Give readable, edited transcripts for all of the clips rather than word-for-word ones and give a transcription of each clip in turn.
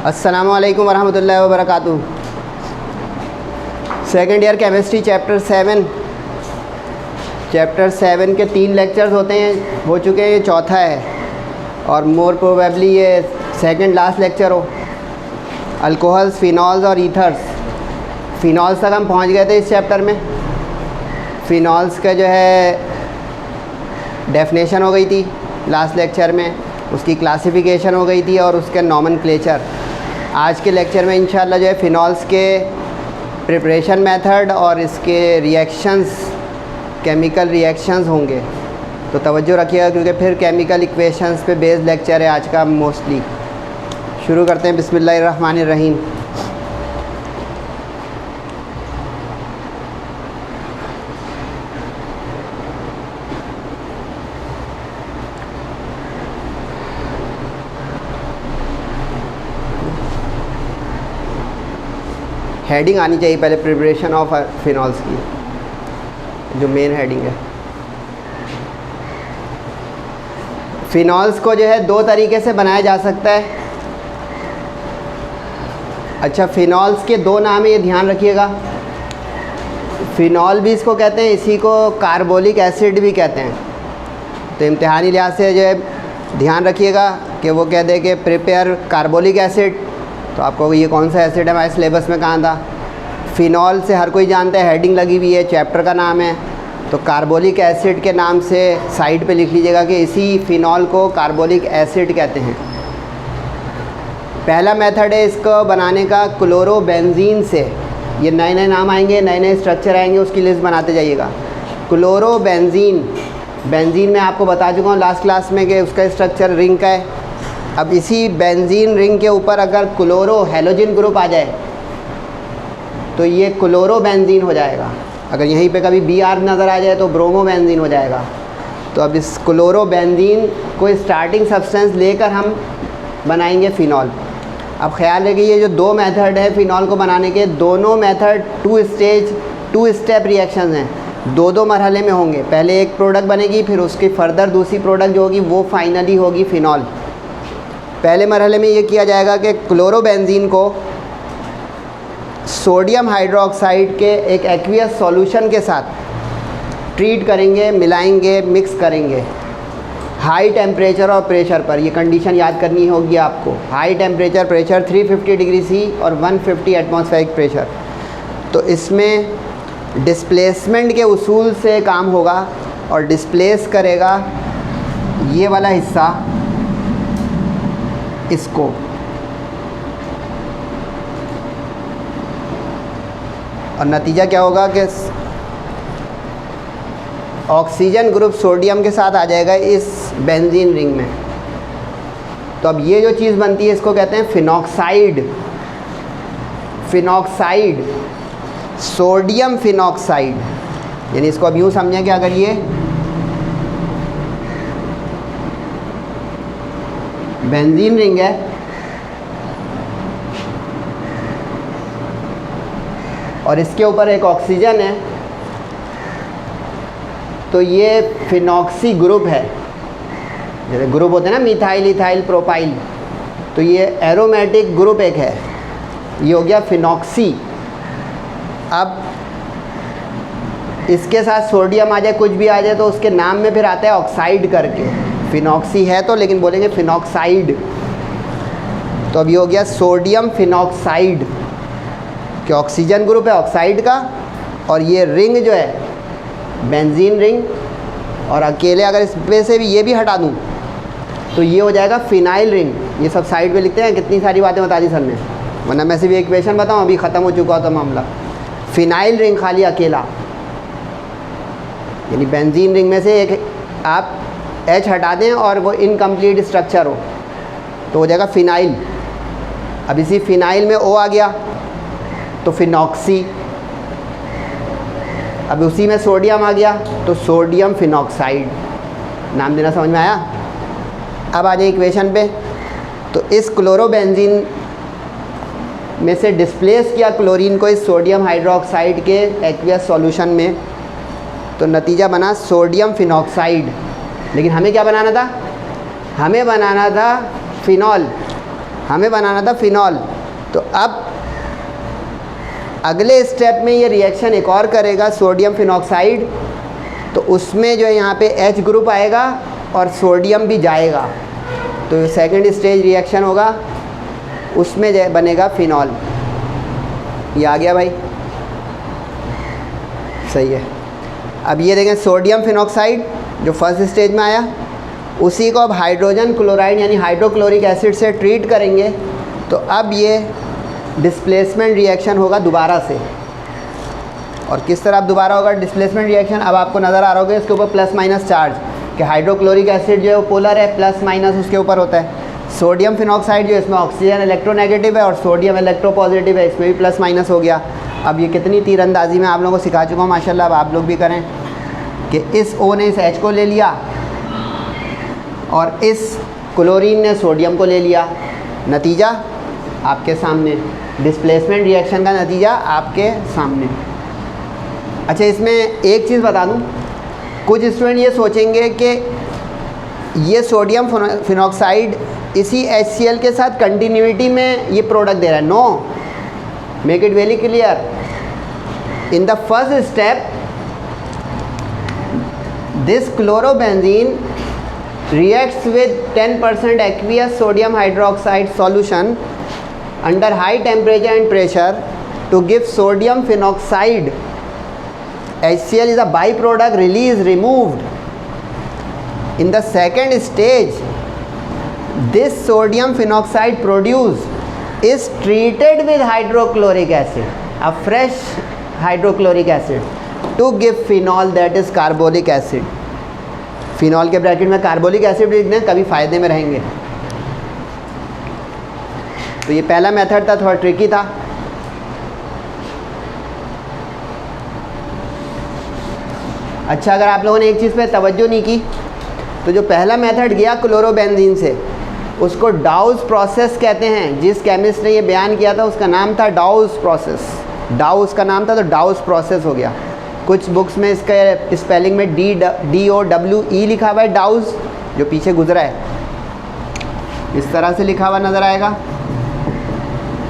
अस्सलामु अलैकुम वरहमतुल्लाहि वबरकातुहू। सेकेंड ईयर केमिस्ट्री चैप्टर 7 के 3 लेक्चर्स हो चुके हैं, ये चौथा है और मोर प्रोबेबली ये सेकंड लास्ट लेक्चर हो। अल्कोहल्स, फिनॉल्स और ईथर्स। फिनॉल्स तक हम पहुंच गए थे इस चैप्टर में। फिनॉल्स का जो है डेफिनेशन हो गई थी लास्ट लेक्चर में, उसकी क्लासिफिकेशन हो गई थी और उसके नॉमेनक्लेचर। आज के लेक्चर में इंशाल्लाह जो है फिनॉल्स के प्रिपरेशन मेथड और इसके रिएक्शंस, केमिकल रिएक्शंस होंगे, तो तवज्जो रखिएगा क्योंकि फिर केमिकल इक्वेशंस पे बेस्ड लेक्चर है आज का मोस्टली। शुरू करते हैं, बिस्मिल्लाहिर्रहमानिर्रहीम। हेडिंग आनी चाहिए पहले प्रिपरेशन ऑफ फिनॉल्स की, जो मेन हेडिंग है। फिनॉल्स को जो है 2 तरीके से बनाया जा सकता है। अच्छा, फिनॉल्स के 2 नाम है, ये ध्यान रखिएगा। फिनॉल भी इसको कहते हैं, इसी को कार्बोलिक एसिड भी कहते हैं। तो इम्तिहानी लिहाज से जो है ध्यान रखिएगा कि वो कह दे कि प्रिपेयर कार्बोलिक एसिड, तो आपको ये कौन सा एसिड है हमारे सिलेबस में कहाँ था। फ़िनॉल से हर कोई जानता है, हेडिंग लगी हुई है, चैप्टर का नाम है। तो कार्बोलिक एसिड के नाम से साइड पे लिख लीजिएगा कि इसी फ़िनॉल को कार्बोलिक एसिड कहते हैं। पहला मेथड है इसको बनाने का क्लोरोबेंजीन से। ये नए नए नाम आएंगे, नए नए स्ट्रक्चर आएंगे, उसकी लिस्ट बनाते जाइएगा। क्लोरोबेंजीन, बेंजीन में आपको बता चुका हूँ लास्ट क्लास में कि उसका स्ट्रक्चर रिंग का है। अब इसी बेंजीन रिंग के ऊपर अगर क्लोरो हैलोजन ग्रुप आ जाए तो ये क्लोरोबेंजीन हो जाएगा। अगर यहीं पे कभी Br नज़र आ जाए तो ब्रोमोबेंजीन हो जाएगा। तो अब इस क्लोरोबेंजीन को स्टार्टिंग सब्सटेंस लेकर हम बनाएंगे फ़िनॉल। अब ख्याल रखिए, ये जो 2 मेथड है फ़िनॉल को बनाने के, दोनों मेथड 2 स्टेप रिएक्शंस हैं। 2 मरहले में होंगे। पहले एक प्रोडक्ट बनेगी, फिर उसकी फर्दर दूसरी प्रोडक्ट जो होगी वो फाइनली होगी फ़िनॉल। पहले मरहले में ये किया जाएगा कि क्लोरोबेंजीन को सोडियम हाइड्रोक्साइड के एक एक्वियस सॉल्यूशन के साथ ट्रीट करेंगे, मिलाएंगे, मिक्स करेंगे हाई टेम्परेचर और प्रेशर पर। ये कंडीशन याद करनी होगी आपको। High temperature, pressure 350 degree C और 150 एटमॉस्फेरिक प्रेशर। तो इसमें डिस्प्लेसमेंट के उसूल से काम होगा और डिस्प्लेस करेगा ये वाला हिस्सा इसको। और नतीजा क्या होगा कि ऑक्सीजन ग्रुप सोडियम के साथ आ जाएगा इस बेंजीन रिंग में। तो अब ये जो चीज़ बनती है इसको कहते हैं फिनॉक्साइड। Phenoxide, sodium phenoxide. यानी इसको अब यूँ समझें कि अगर ये बेंजीन रिंग है और इसके ऊपर एक ऑक्सीजन है, तो ये फिनॉक्सी ग्रुप है। जैसे ग्रुप होते हैं ना, मिथाइल, इथाइल, प्रोपाइल, तो ये एरोमेटिक ग्रुप एक है, ये हो गया फिनॉक्सी। अब इसके साथ सोडियम आ जाए, कुछ भी आ जाए, तो उसके नाम में फिर आता है ऑक्साइड करके। फिनॉक्सी है तो, लेकिन बोलेंगे फिनॉक्साइड। तो अब ये हो गया सोडियम फिनॉक्साइड कि ऑक्सीजन ग्रुप है ऑक्साइड का, और ये रिंग जो है बेंजीन रिंग, और अकेले अगर इसमें से भी ये भी हटा दूँ तो ये हो जाएगा फिनाइल रिंग। ये सब साइड पे लिखते हैं, कितनी सारी बातें बता दी सर ने, वरना मैं सिर्फ इक्वेशन बताऊँ, अभी ख़त्म हो चुका था मामला। फिनाइल रिंग खाली अकेला, यानी बेंजीन रिंग में से एक आप H हटा दें और वो इनकम्प्लीट स्ट्रक्चर हो तो हो जाएगा फिनाइल। अब इसी फिनाइल में O आ गया तो फिनॉक्सी। अब उसी में सोडियम आ गया तो सोडियम फिनॉक्साइड। नाम देना समझ में आया। अब आ जाए इक्वेशन पे। तो इस क्लोरोबेंजीन में से डिस्प्लेस किया क्लोरीन को इस सोडियम हाइड्रोक्साइड के एक्वियस सॉल्यूशन में, तो नतीजा बना सोडियम फिनॉक्साइड। लेकिन हमें क्या बनाना था? हमें बनाना था फ़िनॉल। हमें बनाना था फिनॉल। तो अब अगले स्टेप में ये रिएक्शन एक और करेगा सोडियम फिनॉक्साइड, तो उसमें जो है यहाँ पे H ग्रुप आएगा और सोडियम भी जाएगा, तो सेकंड स्टेज रिएक्शन होगा, उसमें बनेगा फिनॉल। ये आ गया भाई, सही है। अब ये देखें सोडियम फिनॉक्साइड जो फर्स्ट स्टेज में आया, उसी को अब हाइड्रोजन क्लोराइड यानी हाइड्रोक्लोरिक एसिड से ट्रीट करेंगे, तो अब ये डिस्प्लेसमेंट रिएक्शन होगा दोबारा से। और किस तरह अब दोबारा होगा डिस्प्लेसमेंट रिएक्शन, अब आपको नज़र आ रहा होगा इसके ऊपर प्लस माइनस चार्ज, कि हाइड्रोक्लोरिक एसिड जो है वो पोलर है, प्लस माइनस उसके ऊपर होता है। सोडियम फिनॉक्साइड जो इसमें ऑक्सीजन इलेक्ट्रोनेगेटिव है और सोडियम इलेक्ट्रोपॉजिटिव है, इसमें भी प्लस माइनस हो गया। अब ये कितनी तीरंदाजी में आप लोगों को सिखा चुका हूँ माशाल्लाह, अब आप लोग भी करें कि इस O ने इस H को ले लिया और इस क्लोरीन ने सोडियम को ले लिया, नतीजा आपके सामने, डिस्प्लेसमेंट रिएक्शन का नतीजा आपके सामने। अच्छा, इसमें एक चीज़ बता दूं, कुछ स्टूडेंट ये सोचेंगे कि ये सोडियम फिनॉक्साइड इसी HCl के साथ कंटिन्यूटी में ये प्रोडक्ट दे रहा है। No, make it very clear, in the first step this chlorobenzene reacts with 10% aqueous sodium hydroxide solution under high temperature and pressure to give sodium phenoxide. HCl is a byproduct release removed. In the second stage, this sodium phenoxide produced is treated with hydrochloric acid, a fresh hydrochloric acid, to give phenol, that is carbolic acid. Phenol के bracket में carbolic acid लिख दें, कभी फ़ायदे में रहेंगे। तो ये पहला मेथड था, थोड़ा ट्रिकी था। अच्छा, अगर आप लोगों ने एक चीज़ पे तवज्जो नहीं की, तो जो पहला मेथड गया क्लोरोबेंजीन से, उसको डाउस प्रोसेस कहते हैं। जिस केमिस्ट ने ये बयान किया था उसका नाम था डाउस प्रोसेस, डाउस का नाम था, तो डाउस प्रोसेस हो गया। कुछ बुक्स में इसका स्पेलिंग में DOWE लिखा हुआ है, डाउस, जो पीछे गुजरा है इस तरह से लिखा हुआ नज़र आएगा,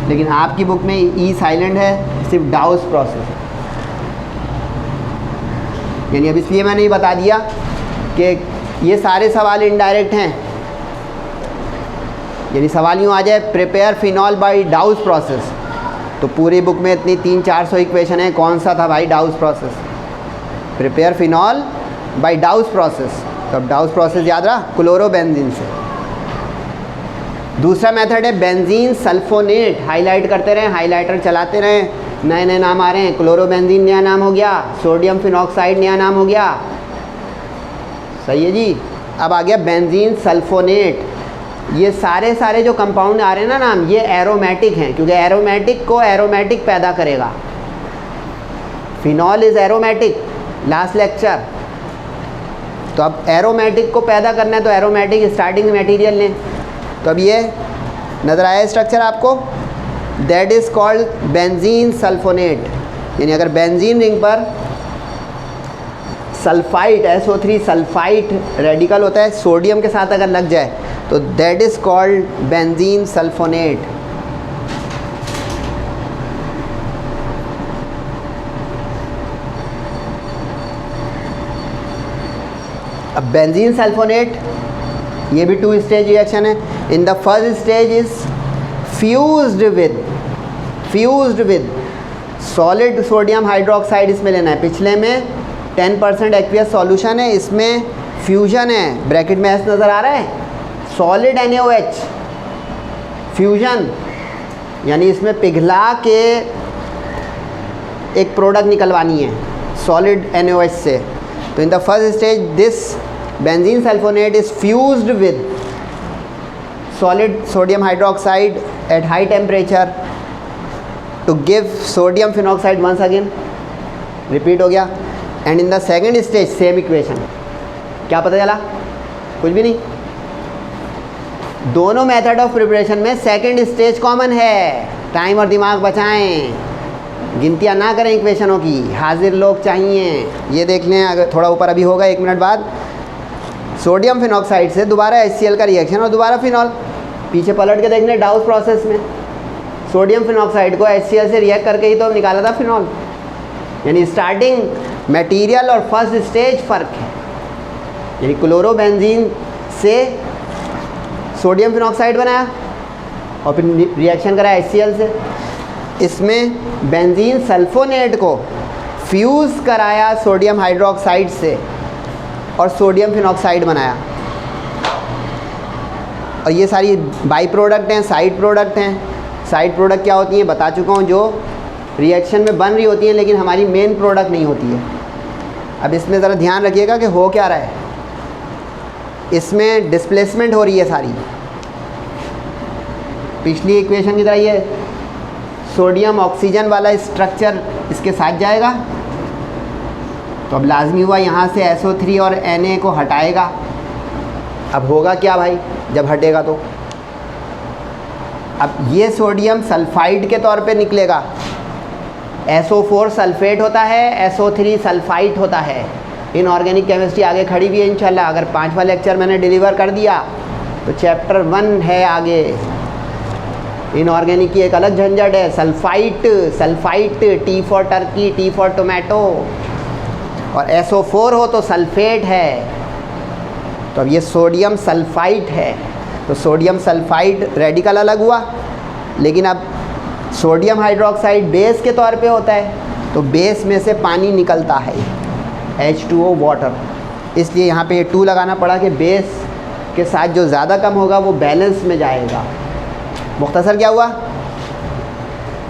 लेकिन आपकी बुक में E साइलेंट है, सिर्फ डाउस प्रोसेस। यानी अब इसलिए मैंने ये बता दिया कि ये सारे सवाल इनडायरेक्ट हैं, यानी सवाल यूँ आ जाए prepare phenol by Dow's process, तो पूरी बुक में इतनी 300-400 इक्वेशन है, कौन सा था भाई Dow's process, prepare phenol by Dow's process. तो अब डाउस प्रोसेस याद रहा, क्लोरोबेंजीन से। दूसरा मेथड है बेंजीन सल्फोनेट, हाईलाइट करते रहें, हाईलाइटर चलाते रहें, नए नए नाम आ रहे हैं। क्लोरोबेंजीन नया नाम हो गया, सोडियम फिनॉक्साइड नया नाम हो गया, सही है जी। अब आ गया बेंजीन सल्फोनेट। ये सारे जो कंपाउंड आ रहे हैं ना नाम, ये एरोमेटिक हैं, क्योंकि एरोमेटिक को एरोमेटिक पैदा करेगा। Phenol is aromatic, last lecture. तो अब एरोमेटिक को पैदा करना है, तो एरोमेटिक स्टार्टिंग मटेरियल लें। तो अब ये नज़र आया स्ट्रक्चर आपको, that is called benzene sulphonate. यानी अगर बेंजीन रिंग पर सल्फाइड SO3 सल्फाइड रेडिकल होता है, सोडियम के साथ अगर लग जाए, तो that is called benzene sulphonate. अब बेंजीन सल्फोनेट ये भी 2 स्टेज रिएक्शन है। इन the first stage is fused with solid sodium hydroxide, इसमें लेना है। पिछले में 10% एक्वियस सॉल्यूशन है, इसमें फ्यूजन है, ब्रैकेट में S नज़र आ रहा है, सॉलिड NaOH फ्यूजन, यानी इसमें पिघला के एक प्रोडक्ट निकलवानी है सॉलिड NaOH से। तो in the first stage this benzene sulphonate is fused with solid sodium hydroxide at high temperature to give sodium phenoxide, once again repeat हो गया। And in the second stage same equation. क्या पता चला? कुछ भी नहीं। दोनों मेथड ऑफ प्रिपरेशन में सेकेंड स्टेज कॉमन है। टाइम और दिमाग बचाएं, गिनतियाँ ना करें इक्वेशनों की, हाजिर लोग चाहिए। ये देख लें, अगर थोड़ा ऊपर अभी होगा 1 मिनट बाद, सोडियम फिनॉक्साइड से दोबारा HCl का रिएक्शन और दोबारा फिनॉल। पीछे पलट के देखने डाउस प्रोसेस में सोडियम फिनॉक्साइड को HCl से रिएक्ट करके ही तो निकाला था फिनॉल। यानी स्टार्टिंग मटेरियल और फर्स्ट स्टेज फ़र्क है। यानी क्लोरोबेंजीन से सोडियम फिनॉक्साइड बनाया और फिर रिएक्शन करा HCl से। इसमें बेंजीन सल्फोनेट को फ्यूज़ कराया सोडियम हाइड्रोक्साइड से और सोडियम फिनॉक्साइड बनाया। और ये सारी बाई प्रोडक्ट हैं, साइड प्रोडक्ट हैं। साइड प्रोडक्ट क्या होती हैं बता चुका हूँ, जो रिएक्शन में बन रही होती हैं लेकिन हमारी मेन प्रोडक्ट नहीं होती है। अब इसमें ज़रा ध्यान रखिएगा कि हो क्या रहा है। इसमें डिस्प्लेसमेंट हो रही है सारी। पिछली इक्वेशन की तरह ये सोडियम ऑक्सीजन वाला स्ट्रक्चर इसके साथ जाएगा, तो अब लाजमी हुआ यहाँ से SO3 और Na को हटाएगा। अब होगा क्या भाई जब हटेगा तो, अब ये सोडियम सल्फाइड के तौर पे निकलेगा। SO4 सल्फेट होता है, SO3 सल्फाइड होता है। इनऑर्गेनिक केमिस्ट्री आगे खड़ी भी है इंशाल्लाह। अगर 5वां लेक्चर मैंने डिलीवर कर दिया तो चैप्टर 1 है आगे। इनऑर्गेनिक की एक अलग झंझट है। Sulphite T for Turkey, T for tomato, और SO4 हो तो सल्फेट है। तो अब ये सोडियम सल्फाइड है, तो सोडियम सल्फाइड रेडिकल अलग हुआ, लेकिन अब सोडियम हाइड्रोक्साइड बेस के तौर पे होता है, तो बेस में से पानी निकलता है H2O वाटर। इसलिए यहाँ पे ये 2 लगाना पड़ा कि बेस के साथ जो ज़्यादा कम होगा वो बैलेंस में जाएगा। मुख्तसर क्या हुआ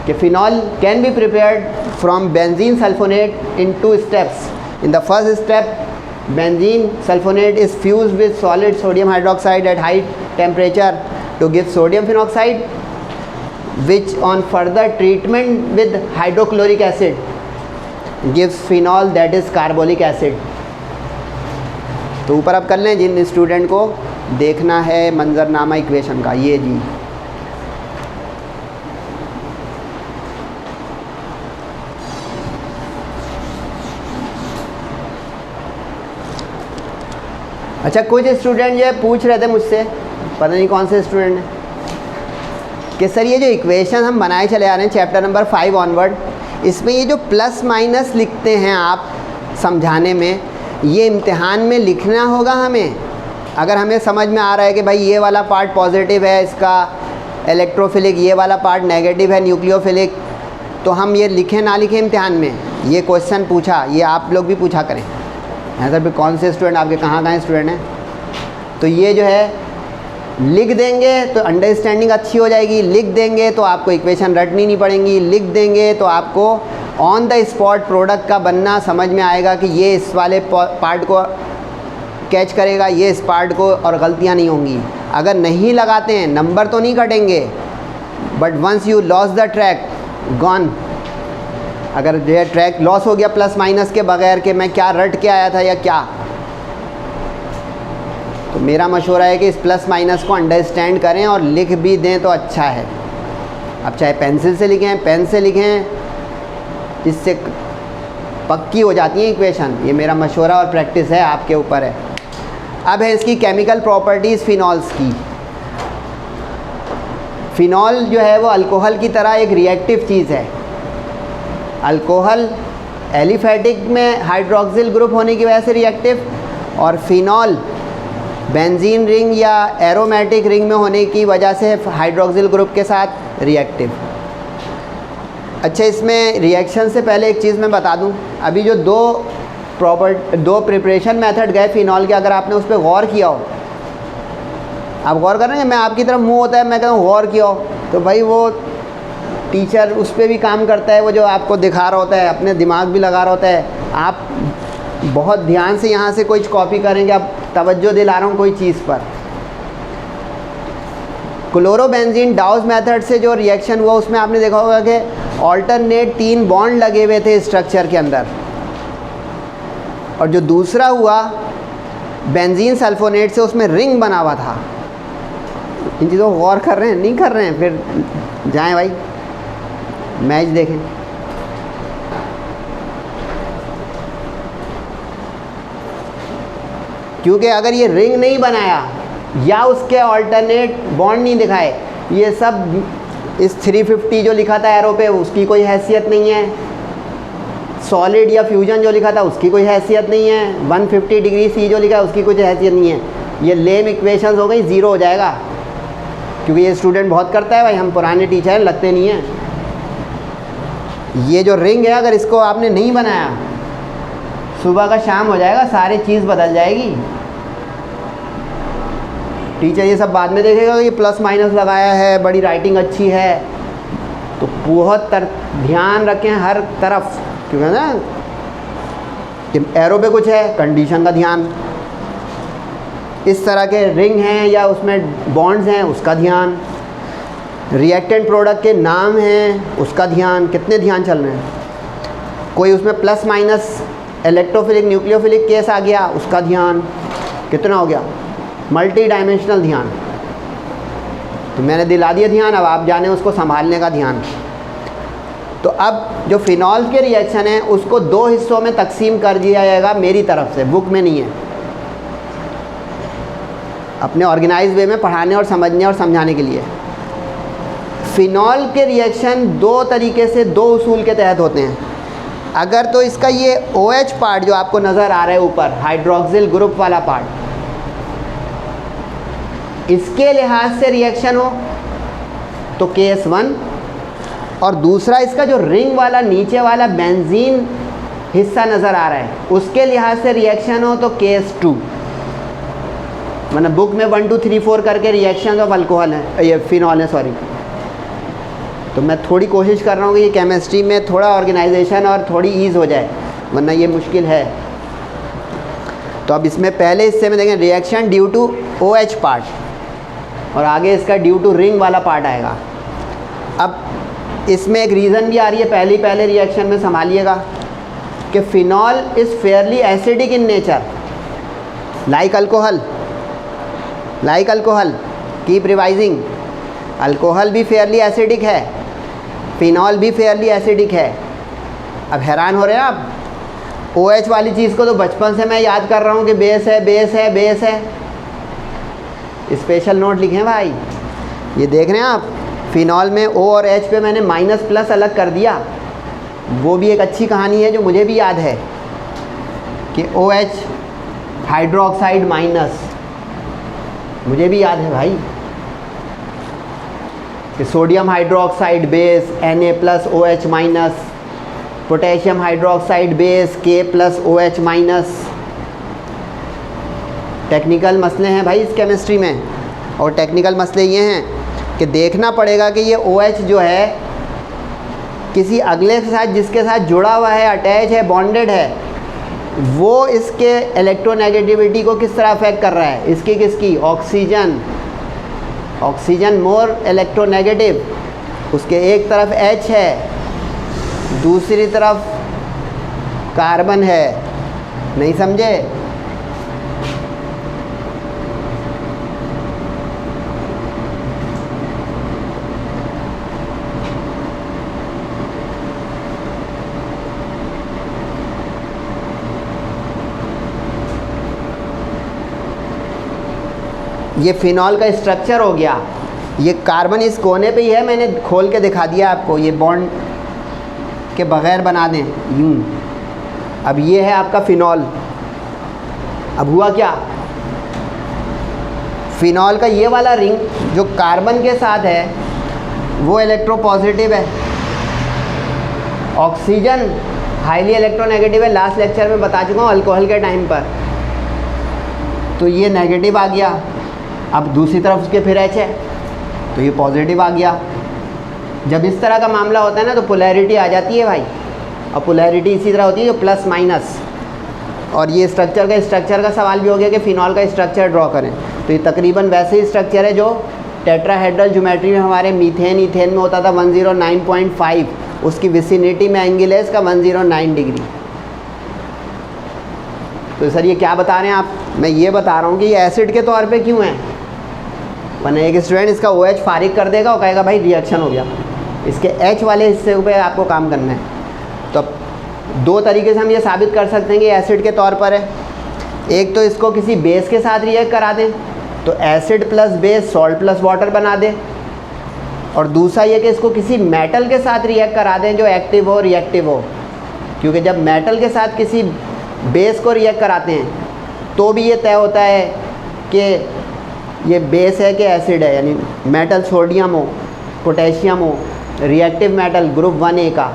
कि phenol can be prepared from benzene sulphonate in 2 steps. In the first step benzene sulfonate is fused with solid sodium hydroxide at high temperature to give sodium phenoxide, which on further treatment with hydrochloric acid gives phenol, that is carbolic acid। तो ऊपर आप कर लें जिन student को देखना है मंजरनामा equation का, ये जी अच्छा, कुछ स्टूडेंट जो है पूछ रहे थे मुझसे, पता नहीं कौन से स्टूडेंट हैं, कि सर ये जो इक्वेशन हम बनाए चले आ रहे हैं चैप्टर नंबर 5 ऑनवर्ड, इसमें ये जो प्लस माइनस लिखते हैं आप समझाने में, ये इम्तिहान में लिखना होगा हमें। अगर हमें समझ में आ रहा है कि भाई ये वाला पार्ट पॉजिटिव है इसका इलेक्ट्रोफिलिक, ये वाला पार्ट नेगेटिव है न्यूक्लियोफिलिक, तो हम ये लिखें ना लिखें इम्तिहान में। ये क्वेश्चन पूछा, ये आप लोग भी पूछा करें। हैं सर भी कौन से स्टूडेंट आपके कहाँ स्टूडेंट हैं, तो ये जो है लिख देंगे तो अंडरस्टैंडिंग अच्छी हो जाएगी। लिख देंगे तो आपको इक्वेशन रटनी नहीं पड़ेंगी। लिख देंगे तो आपको ऑन द स्पॉट प्रोडक्ट का बनना समझ में आएगा कि ये इस वाले पार्ट को कैच करेगा, ये इस पार्ट को, और गलतियाँ नहीं होंगी। अगर नहीं लगाते हैं नंबर तो नहीं कटेंगे, but once you loss the track gone. अगर जो है ट्रैक लॉस हो गया प्लस माइनस के बगैर कि मैं क्या रट के आया था या क्या, तो मेरा मशवरा है कि इस प्लस माइनस को अंडरस्टैंड करें और लिख भी दें तो अच्छा है। अब चाहे पेंसिल से लिखें, पेन से लिखें, इससे पक्की हो जाती है इक्वेशन। ये मेरा मशवरा और प्रैक्टिस है, आपके ऊपर है। अब है इसकी केमिकल प्रॉपर्टीज़ फिनॉल्स की। फिनॉल जो है वो अल्कोहल की तरह एक रिएक्टिव चीज़ है। अल्कोहल एलिफेटिक में हाइड्रोक्सिल ग्रुप होने की वजह से रिएक्टिव, और फिनॉल बेंजीन रिंग या एरोमेटिक रिंग में होने की वजह से हाइड्रोक्सिल ग्रुप के साथ रिएक्टिव। अच्छा, इसमें रिएक्शन से पहले एक चीज़ मैं बता दूं, अभी जो दो प्रिपरेशन मेथड गए फिनॉल के, अगर आपने उस पर गौर किया हो, आप गौर कर रहे हैं, मैं आपकी तरफ मुंह होता है, मैं कहता हूँ गौर किया हो, तो भाई वो टीचर उस पर भी काम करता है, वो जो आपको दिखा रहा होता है, अपने दिमाग भी लगा रहा होता है। आप बहुत ध्यान से यहाँ से कोई कॉपी करेंगे, अब तवज्जो दिला रहा हूँ कोई चीज़ पर। क्लोरोबेंजीन डाउस मेथड से जो रिएक्शन हुआ उसमें आपने देखा होगा कि ऑल्टरनेट 3 बॉन्ड लगे हुए थे स्ट्रक्चर के अंदर, और जो दूसरा हुआ बेंजीन सल्फोनेट से उसमें रिंग बना हुआ था। इन चीज़ों को गौर कर रहे हैं, नहीं कर रहे हैं, फिर जाएं भाई मैच देखें। क्योंकि अगर ये रिंग नहीं बनाया या उसके ऑल्टरनेट बॉन्ड नहीं दिखाए, ये सब इस 350 जो लिखा था एरो पे उसकी कोई हैसियत नहीं है, सॉलिड या फ्यूजन जो लिखा था उसकी कोई हैसियत नहीं है, 150 डिग्री सी जो लिखा है उसकी कोई हैसियत नहीं है। ये लेम इक्वेशंस हो गई, ज़ीरो हो जाएगा, क्योंकि ये स्टूडेंट बहुत करता है भाई, हम पुराने टीचर लगते नहीं हैं। ये जो रिंग है अगर इसको आपने नहीं बनाया, सुबह का शाम हो जाएगा, सारी चीज़ बदल जाएगी। टीचर ये सब बाद में देखेगा कि प्लस माइनस लगाया है, बड़ी राइटिंग अच्छी है, तो बहुत ध्यान रखें हर तरफ, क्योंकि ना कि एरो पे कुछ है, कंडीशन का ध्यान, इस तरह के रिंग हैं या उसमें बॉन्ड्स हैं उसका ध्यान, रिएक्टेंट प्रोडक्ट के नाम हैं उसका ध्यान, कितने ध्यान चल रहे हैं। कोई उसमें plus minus electrophilic nucleophilic case आ गया उसका ध्यान, कितना हो गया, मल्टी डायमेंशनल ध्यान। तो मैंने दिला दिया ध्यान, अब आप जाने उसको संभालने का ध्यान। तो अब जो फिनॉल के रिएक्शन है उसको दो हिस्सों में तकसीम कर दिया जाएगा मेरी तरफ से, बुक में नहीं है, अपने ऑर्गेनाइज वे में पढ़ाने और समझने और समझाने के लिए। फिनॉल के रिएक्शन दो तरीके से, दो उसूल के तहत होते हैं। अगर तो इसका ये OH पार्ट जो आपको नज़र आ रहा है ऊपर, हाइड्रोक्सिल ग्रुप वाला पार्ट, इसके लिहाज से रिएक्शन हो तो केस 1, और दूसरा इसका जो रिंग वाला नीचे वाला बेंजीन हिस्सा नज़र आ रहा है उसके लिहाज से रिएक्शन हो तो केस 2। मतलब बुक में 1 2 3 4 करके रिएक्शन ऑफ अल्कोहल है, ये फिनॉल है, सॉरी। तो मैं थोड़ी कोशिश कर रहा हूँ कि ये केमिस्ट्री में थोड़ा ऑर्गेनाइजेशन और थोड़ी ईज़ हो जाए, वरना ये मुश्किल है। तो अब इसमें पहले हिस्से में देखें reaction due to OH part, और आगे इसका ड्यू टू रिंग वाला पार्ट आएगा। अब इसमें एक रीज़न भी आ रही है पहले रिएक्शन में, संभालिएगा, कि phenol is Fairlie acidic in nature, like alcohol, keep revising. Alcohol भी फेयरली एसिडिक है, फिनॉल भी फेयरली एसिडिक है। अब हैरान हो रहे हैं आप, OH वाली चीज़ को तो बचपन से मैं याद कर रहा हूँ कि बेस है, बेस है, बेस है। स्पेशल नोट लिखें भाई, ये देख रहे हैं आप, फिनॉल में O और H पे मैंने माइनस प्लस अलग कर दिया, वो भी एक अच्छी कहानी है जो मुझे भी याद है कि OH हाइड्रोक्साइड माइनस, मुझे भी याद है भाई कि sodium hydroxide base Na plus OH minus, potassium hydroxide base K plus OH minus. Technical मसले हैं भाई इस केमिस्ट्री में, और टेक्निकल मसले ये हैं कि देखना पड़ेगा कि ये OH जो है किसी अगले के साथ, जिसके साथ जुड़ा हुआ है, अटैच है, बॉन्डेड है, वो इसके इलेक्ट्रोनेगेटिविटी को किस तरह अफेक्ट कर रहा है, इसकी किसकी, ऑक्सीजन मोर इलेक्ट्रोनेगेटिव, उसके एक तरफ H है, दूसरी तरफ कार्बन है, नहीं समझे। ये फिनॉल का स्ट्रक्चर हो गया, ये कार्बन इस कोने पे ही है, मैंने खोल के दिखा दिया आपको, ये बॉन्ड के बग़ैर बना दें यूँ। अब ये है आपका फिनॉल। अब हुआ क्या, फिनॉल का ये वाला रिंग जो कार्बन के साथ है वो इलेक्ट्रोपॉजिटिव है, ऑक्सीजन हाईली इलेक्ट्रोनेगेटिव है, लास्ट लेक्चर में बता चुका हूँ अल्कोहल के टाइम पर। तो ये नेगेटिव आ गया, अब दूसरी तरफ उसके फिर H है तो ये पॉजिटिव आ गया। जब इस तरह का मामला होता है ना तो पोलैरिटी आ जाती है भाई, और पोलैरिटी इसी तरह होती है जो प्लस माइनस। और ये स्ट्रक्चर का सवाल भी हो गया कि फिनॉल का स्ट्रक्चर ड्रॉ करें, तो ये तकरीबन वैसे ही स्ट्रक्चर है जो टेट्राहेड्रल ज्योमेट्री में हमारे मीथेन ईथेन में होता था 109.5, उसकी विसिनिटी में एंगल है इसका 109 डिग्री। तो सर ये क्या बता रहे हैं आप, मैं ये बता रहा हूँ कि ये एसिड के तौर पे क्यों है, वरना एक स्टूडेंट इसका OH फारिग कर देगा और कहेगा भाई रिएक्शन हो गया, इसके H वाले हिस्से पे आपको काम करना है। तो दो तरीके से हम ये साबित कर सकते हैं कि एसिड के तौर पर है। एक तो इसको किसी बेस के साथ रिएक्ट करा दें, तो acid plus base salt plus water बना दे। और दूसरा ये कि इसको किसी मेटल के साथ रिएक्ट करा दें जो एक्टिव हो रिएक्टिव हो, क्योंकि जब मेटल के साथ किसी बेस को रिएक्ट कराते हैं तो भी ये तय होता है कि ये बेस है कि एसिड है। यानी मेटल सोडियम हो पोटेशियम हो, रिएक्टिव मेटल ग्रुप 1A का।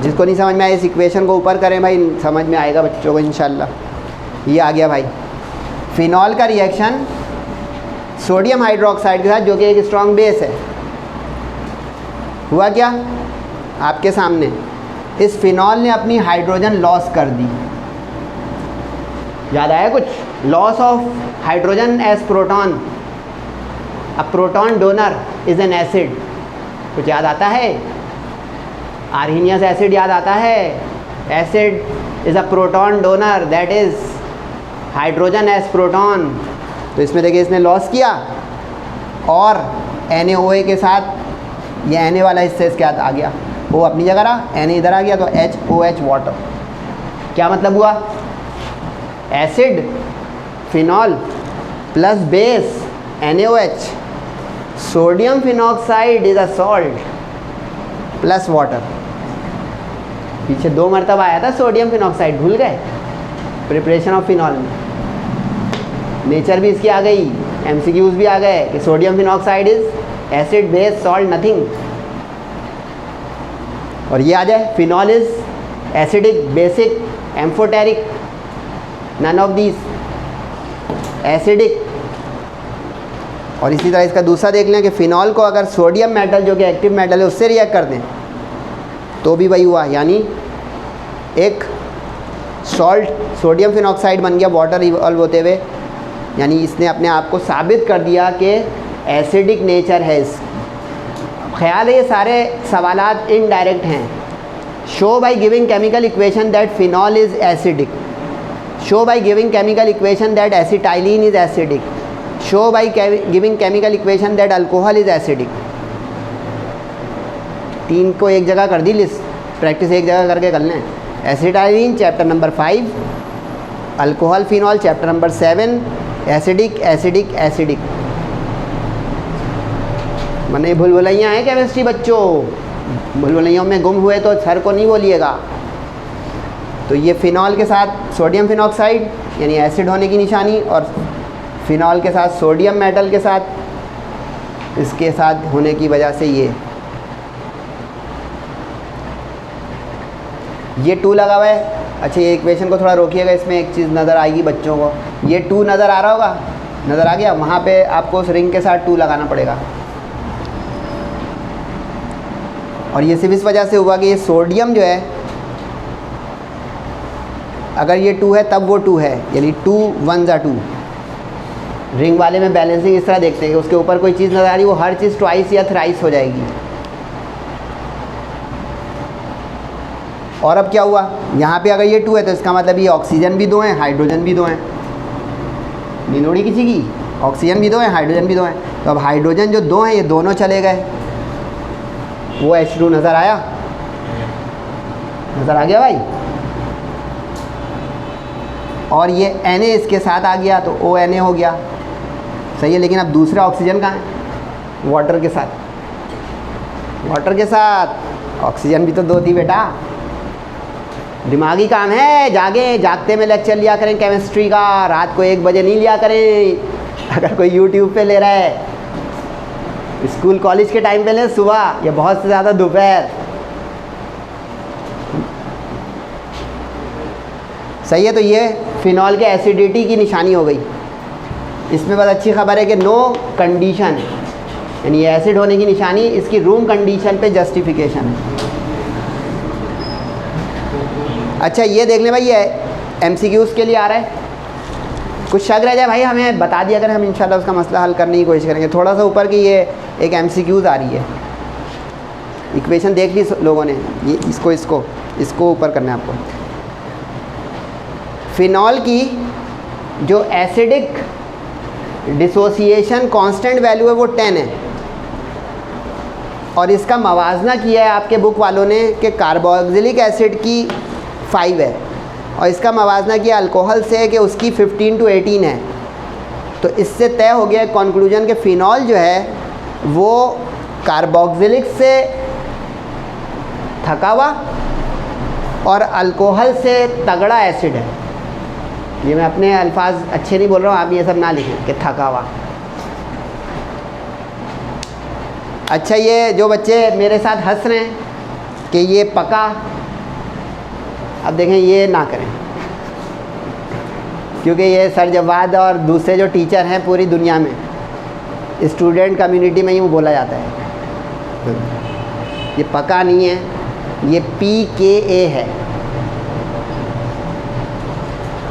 जिसको नहीं समझ में आया इस इक्वेशन को ऊपर करें भाई, समझ में आएगा बच्चों को इंशाल्लाह। ये आ गया भाई फिनॉल का रिएक्शन सोडियम हाइड्रोक्साइड के साथ जो कि एक स्ट्रॉन्ग बेस है। हुआ क्या आपके सामने, इस फिनॉल ने अपनी हाइड्रोजन लॉस कर दी। याद आया कुछ? Loss of hydrogen as proton, a proton donor is an acid. कुछ याद आता है? आर्हीनियस एसिड याद आता है? Acid is a proton donor that is hydrogen as proton. तो इसमें देखिए इसने लॉस किया और NaOA के साथ ये Na वाला हिस्सा इसके साथ आ गया, वो अपनी जगह रहा, Na इधर आ गया तो HOH वाटर। क्या मतलब हुआ? Acid phenol plus base NaOH, sodium phenoxide is a salt plus water. पीछे 2 मरतबा आया था सोडियम फिनॉक्साइड, भूल गए? प्रिपरेशन ऑफ फिनॉल में नेचर भी इसकी आ गई, MCQs भी आ गए कि sodium phenoxide is acid base salt nothing. और ये आ जाए phenol is acidic basic amphoteric, none of these, acidic. और इसी तरह इसका दूसरा देख लें कि फिनॉल को अगर सोडियम मेटल जो कि एक्टिव मेटल है उससे रिएक्ट कर दें तो भी वही हुआ, यानी एक सॉल्ट सोडियम फिनॉक्साइड बन गया वाटर इवॉल्व होते हुए। यानी इसने अपने आप को साबित कर दिया कि एसिडिक नेचर है इस। ख्याल है ये सारे सवालात इनडायरेक्ट हैं। Show by giving chemical equation that phenol is acidic, show by giving chemical equation that acetylene is acidic, show by giving chemical equation that alcohol is acidic. 3 को एक जगह कर दी लिस्ट, प्रैक्टिस एक जगह करके कर लें। Acetylene chapter number 5, alcohol phenol chapter number 7, acidic acidic acidic. मने भूलभुलैया हैं केमिस्ट्री बच्चों, भूलभुलैयों में गुम हुए तो सर को नहीं बोलिएगा। तो ये फिनॉल के साथ सोडियम फिनॉक्साइड यानी एसिड होने की निशानी, और फिनॉल के साथ सोडियम मेटल के साथ इसके साथ होने की वजह से ये 2 लगा हुआ है। अच्छा ये इक्वेशन को थोड़ा रोकिएगा, इसमें एक चीज़ नज़र आएगी बच्चों को। ये 2 नज़र आ रहा होगा, नज़र आ गया? वहाँ पे आपको उस रिंग के साथ 2 लगाना पड़ेगा। और ये सिर्फ इस वजह से हुआ कि ये सोडियम जो है, अगर ये 2 है तब वो 2 है, यानी 2 1 जा 2। रिंग वाले में बैलेंसिंग इस तरह देखते हैं कि उसके ऊपर कोई चीज़ नज़र आ रही, वो हर चीज़ ट्वाइस या थ्राइस हो जाएगी। और अब क्या हुआ, यहाँ पे अगर ये 2 है तो इसका मतलब ये ऑक्सीजन भी 2 हैं, हाइड्रोजन भी 2 हैं। नीनोड़ी किसी की, ऑक्सीजन भी 2 हैं, हाइड्रोजन भी 2 हैं। तो अब हाइड्रोजन जो 2 हैं ये दोनों चले गए, वो H2 नज़र आया, नज़र आ गया भाई। और ये Na इसके साथ आ गया तो ONA हो गया, सही है। लेकिन अब दूसरा ऑक्सीजन कहाँ है? वाटर के साथ, वाटर के साथ ऑक्सीजन भी तो 2 थी बेटा। दिमागी काम है, जागते में लेक्चर लिया करें केमिस्ट्री का, रात को 1 बजे नहीं लिया करें। अगर कोई यूट्यूब पे ले रहा है, स्कूल कॉलेज के टाइम पे ले सुबह, या बहुत से ज़्यादा दोपहर। सही है। तो ये फिनॉल के एसिडिटी की निशानी हो गई। इसमें बस अच्छी खबर है कि नो कंडीशन, यानी ये एसिड होने की निशानी इसकी रूम कंडीशन पे जस्टिफिकेशन है। अच्छा ये देख लें भाई, ये MCQs के लिए आ रहा है। कुछ शक रह जाए भाई हमें बता दिया करें, हम इंशाल्लाह उसका मसला हल करने की कोशिश करेंगे। थोड़ा सा ऊपर की ये एक MCQs आ रही है, इक्वेशन देख ली लोगों ने, ये इसको ऊपर करना है आपको। फिनॉल की जो एसिडिक डिसोसिएशन कांस्टेंट वैल्यू है वो 10 है, और इसका मवाजना किया है आपके बुक वालों ने कि कार्बोक्सिलिक एसिड की 5 है, और इसका मवाजना किया अल्कोहल से कि उसकी 15 to 18 है। तो इससे तय हो गया कंक्लूजन कि फिनॉल जो है वो कार्बोक्सिलिक से थका हुआ और अल्कोहल से तगड़ा एसिड है। ये मैं अपने अल्फाज अच्छे नहीं बोल रहा हूँ, आप ये सब ना लिखें कि थका हुआ। अच्छा, ये जो बच्चे मेरे साथ हंस रहे हैं कि ये पका, अब देखें ये ना करें, क्योंकि ये सर जवाद और दूसरे जो टीचर हैं पूरी दुनिया में, स्टूडेंट कम्युनिटी में यूँ बोला जाता है, ये पका नहीं है, ये PKA है।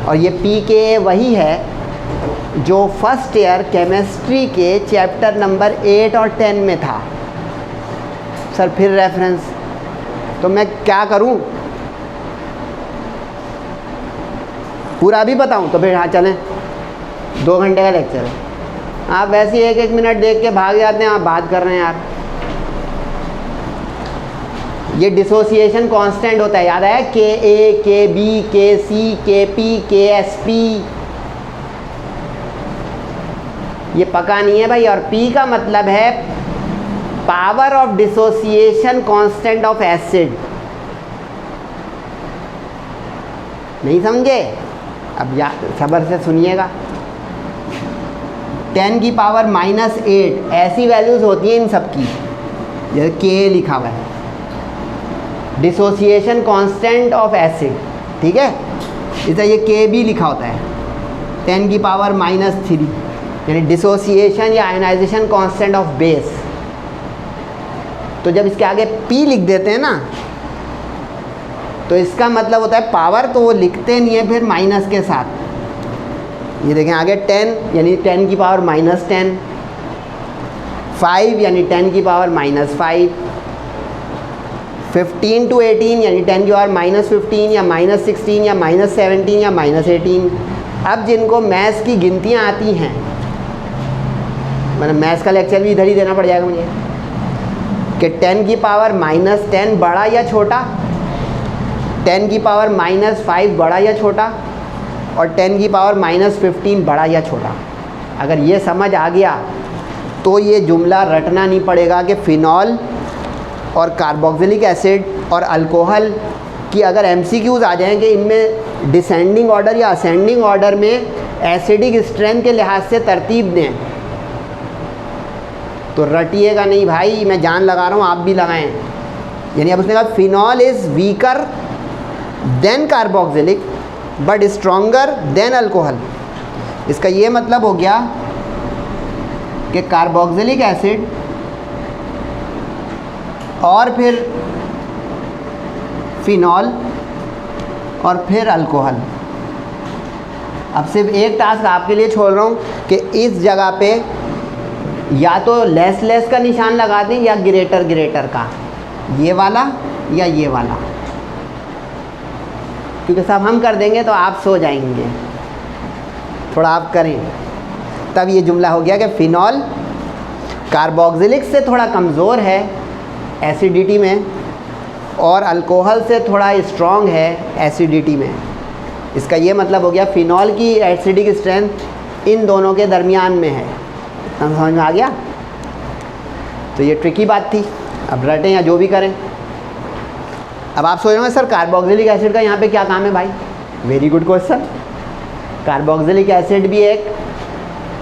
और ये PKA वही है जो फर्स्ट ईयर केमिस्ट्री के चैप्टर नंबर 8 और 10 में था। सर फिर रेफरेंस, तो मैं क्या करूं, पूरा भी बताऊं तो फिर हाँ चलें, 2 घंटे का लेक्चर है। आप वैसे ही 1-1 मिनट देख के भाग जाते हैं, आप बात कर रहे हैं यार। ये डिसोसिएशन कांस्टेंट होता है, याद आया, KA, KB, KC, KP, KSP। ये पका नहीं है भाई। और P का मतलब है power of dissociation constant of acid. नहीं समझे? अब सब्र से सुनिएगा। 10 की पावर -8 ऐसी वैल्यूज़ होती हैं इन सब की, जैसे K लिखा हुआ है, डिसोसिएशन कांस्टेंट ऑफ एसिड, ठीक है। इसे ये K भी लिखा होता है, 10 की पावर -3, यानी डिसोसिएशन या आयनाइजेशन कांस्टेंट ऑफ बेस। तो जब इसके आगे P लिख देते हैं ना, तो इसका मतलब होता है पावर, तो वो लिखते नहीं है फिर माइनस के साथ। ये देखें आगे 10 यानी 10 की पावर -10, 5 यानी 10 की पावर -5, 15 to 18 यानी 10 की पावर -15 या -16 या -17 या -18। अब जिनको मैथ्स की गिनतियाँ आती हैं, मतलब मैथ्स का लेक्चर भी इधर ही देना पड़ जाएगा मुझे, कि 10 की पावर -10 बड़ा या छोटा, 10 की पावर -5 बड़ा या छोटा, और 10 की पावर -15 बड़ा या छोटा। अगर ये समझ आ गया तो ये जुमला रटना नहीं पड़ेगा कि फ़िनॉल और कार्बोक्सिलिक एसिड और अल्कोहल की अगर MCQs आ जाएं कि इनमें डिसेंडिंग ऑर्डर या असेंडिंग ऑर्डर में एसिडिक स्ट्रेंथ के लिहाज से तरतीब दें, तो रटिएगा नहीं भाई, मैं जान लगा रहा हूँ, आप भी लगाएं। यानी अब उसने कहा phenol is weaker then carboxylic but stronger than alcohol. इसका ये मतलब हो गया कि कार्बोक्सिलिक एसिड और फिर फिनॉल और फिर अल्कोहल। अब सिर्फ एक टास्क आपके लिए छोड़ रहा हूँ कि इस जगह पे या तो लेस का निशान लगा दें या ग्रेटर का, ये वाला या ये वाला, क्योंकि सब हम कर देंगे तो आप सो जाएंगे, थोड़ा आप करें। तब ये जुमला हो गया कि फ़िनॉल कार्बोक्सिलिक से थोड़ा कमज़ोर है एसिडिटी में और अल्कोहल से थोड़ा स्ट्रॉन्ग है एसिडिटी में। इसका ये मतलब हो गया फ़िनॉल की एसिडिक स्ट्रेंथ इन दोनों के दरमियान में है। समझ में आ गया? तो ये ट्रिकी बात थी, अब रटें या जो भी करें। अब आप सोच रहे होंगे सर कार्बोक्सिलिक एसिड का यहाँ पे क्या काम है भाई? Very good question. Carboxylic acid भी एक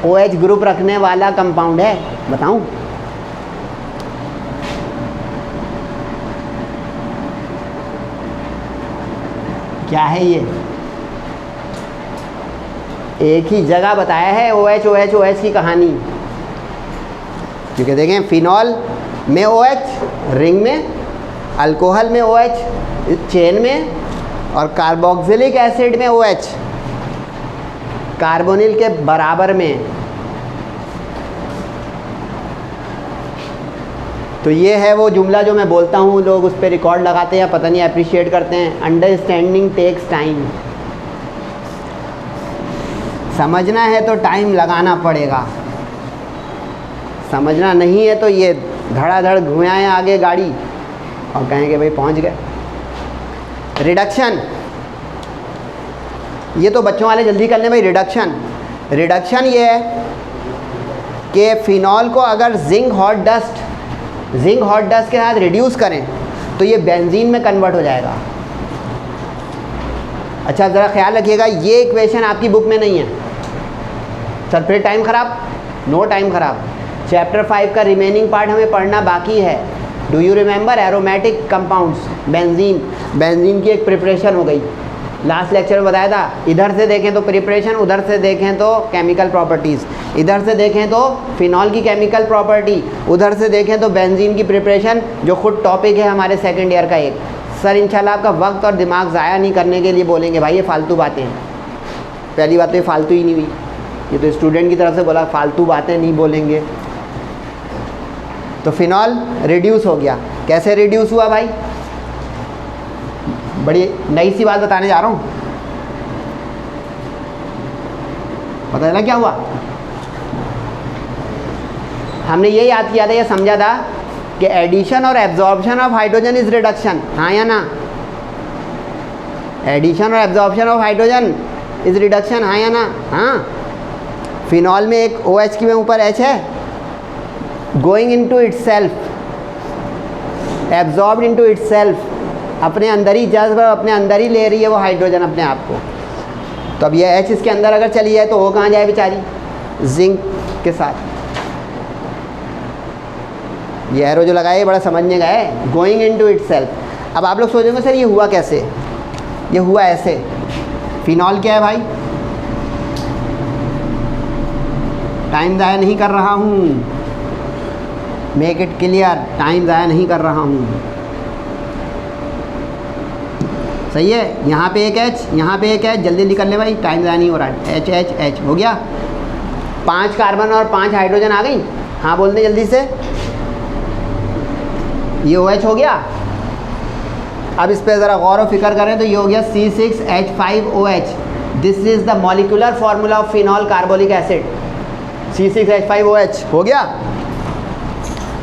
OH ग्रुप रखने वाला कंपाउंड है, बताऊं? क्या है ये? एक ही जगह बताया है OH की कहानी, क्योंकि देखें फिनॉल में OH रिंग में, अल्कोहल में OH चेन में, और कार्बोक्सिलिक एसिड में OH कार्बोनिल के बराबर में। तो ये है वो जुमला जो मैं बोलता हूँ, लोग उस पर रिकॉर्ड लगाते हैं या पता नहीं अप्रिशिएट करते हैं, अंडरस्टैंडिंग टेक्स टाइम। समझना है तो टाइम लगाना पड़ेगा, समझना नहीं है तो ये धड़ाधड़ घुमाएं आगे गाड़ी और कहेंगे भाई पहुंच गए। रिडक्शन, ये तो बच्चों वाले जल्दी कर लें भाई। रिडक्शन ये है कि फ़िनॉल को अगर जिंक हॉट डस्ट के साथ रिड्यूस करें तो ये बेंजीन में कन्वर्ट हो जाएगा। अच्छा ज़रा ख्याल रखिएगा, ये इक्वेशन आपकी बुक में नहीं है। चल फिर टाइम ख़राब, नो टाइम ख़राब। चैप्टर 5 का रिमेनिंग पार्ट हमें पढ़ना बाकी है। Do you remember aromatic compounds, benzene की एक प्रिपरेशन हो गई, लास्ट लेक्चर में बताया था। इधर से देखें तो प्रिपरेशन, उधर से देखें तो केमिकल प्रॉपर्टीज़, इधर से देखें तो फिनॉल की केमिकल प्रॉपर्टी, उधर से देखें तो बेंजीन की प्रिपरेशन, जो खुद टॉपिक है हमारे सेकेंड ईयर का एक। सर इंशाल्लाह आपका वक्त और दिमाग ज़ाया नहीं करने के लिए बोलेंगे भाई ये फालतू बातें हैं। पहली बात तो ये फालतू ही नहीं हुई, ये तो स्टूडेंट की तरफ से बोला फालतू बातें नहीं बोलेंगे। तो फिनॉल रिड्यूस हो गया। कैसे रिड्यूस हुआ भाई? बड़ी नई सी बात बताने जा रहा हूँ, पता चला क्या हुआ? हमने ये याद किया था, ये समझा था कि एडिशन और absorption of hydrogen is reduction, हाँ या ना? एडिशन और absorption of hydrogen is reduction, हाँ या ना? हाँ। फिनॉल में एक OH की में ऊपर H है, going into itself, absorbed into itself, अपने अंदर ही जज्ब, अपने अंदर ही ले रही है वो हाइड्रोजन अपने आप को। तो अब ये H इसके अंदर अगर चली जाए तो वो कहाँ जाए बेचारी? जिंक के साथ। ये एरो जो लगाए बड़ा समझने का है, गोइंग इनटू इटसेल्फ। अब आप लोग सोचेंगे सर ये हुआ कैसे? ये हुआ ऐसे, फिनॉल क्या है भाई? टाइम ज़ाया नहीं कर रहा हूँ, मेक इट क्लियर, टाइम ज़ाया नहीं कर रहा हूँ, सही है? यहाँ पे एक H, यहाँ पे एक H, जल्दी जल्दी कर ले भाई, टाइम ज़ाया नहीं हो रहा है। H H H हो गया, 5 कार्बन और 5 हाइड्रोजन आ गई। हाँ बोल दे जल्दी से, ये OH हो गया। अब इस पर ज़रा गौर व फिक्र करें तो ये हो गया C6H5OH। This is the molecular formula of phenol carbolic acid, C6H5OH हो गया।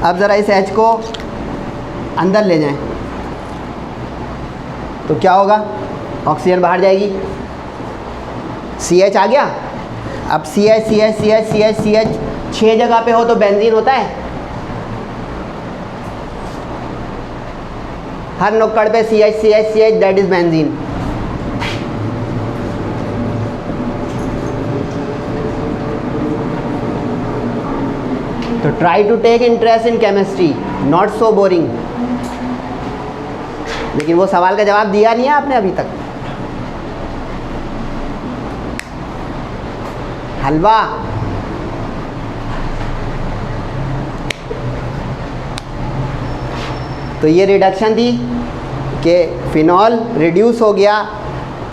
अब ज़रा इस H को अंदर ले जाएं तो क्या होगा? ऑक्सीजन बाहर जाएगी, CH आ गया। अब CH CH CH CH CH 6 जगह पे हो तो बेंजीन होता है। हर नुक्कड़ पे CH CH CH, that is benzene. तो try to take interest in chemistry, not so boring. लेकिन वो सवाल का जवाब दिया नहीं है आपने अभी तक। हलवा, तो ये रिडक्शन थी कि फिनॉल रिड्यूस हो गया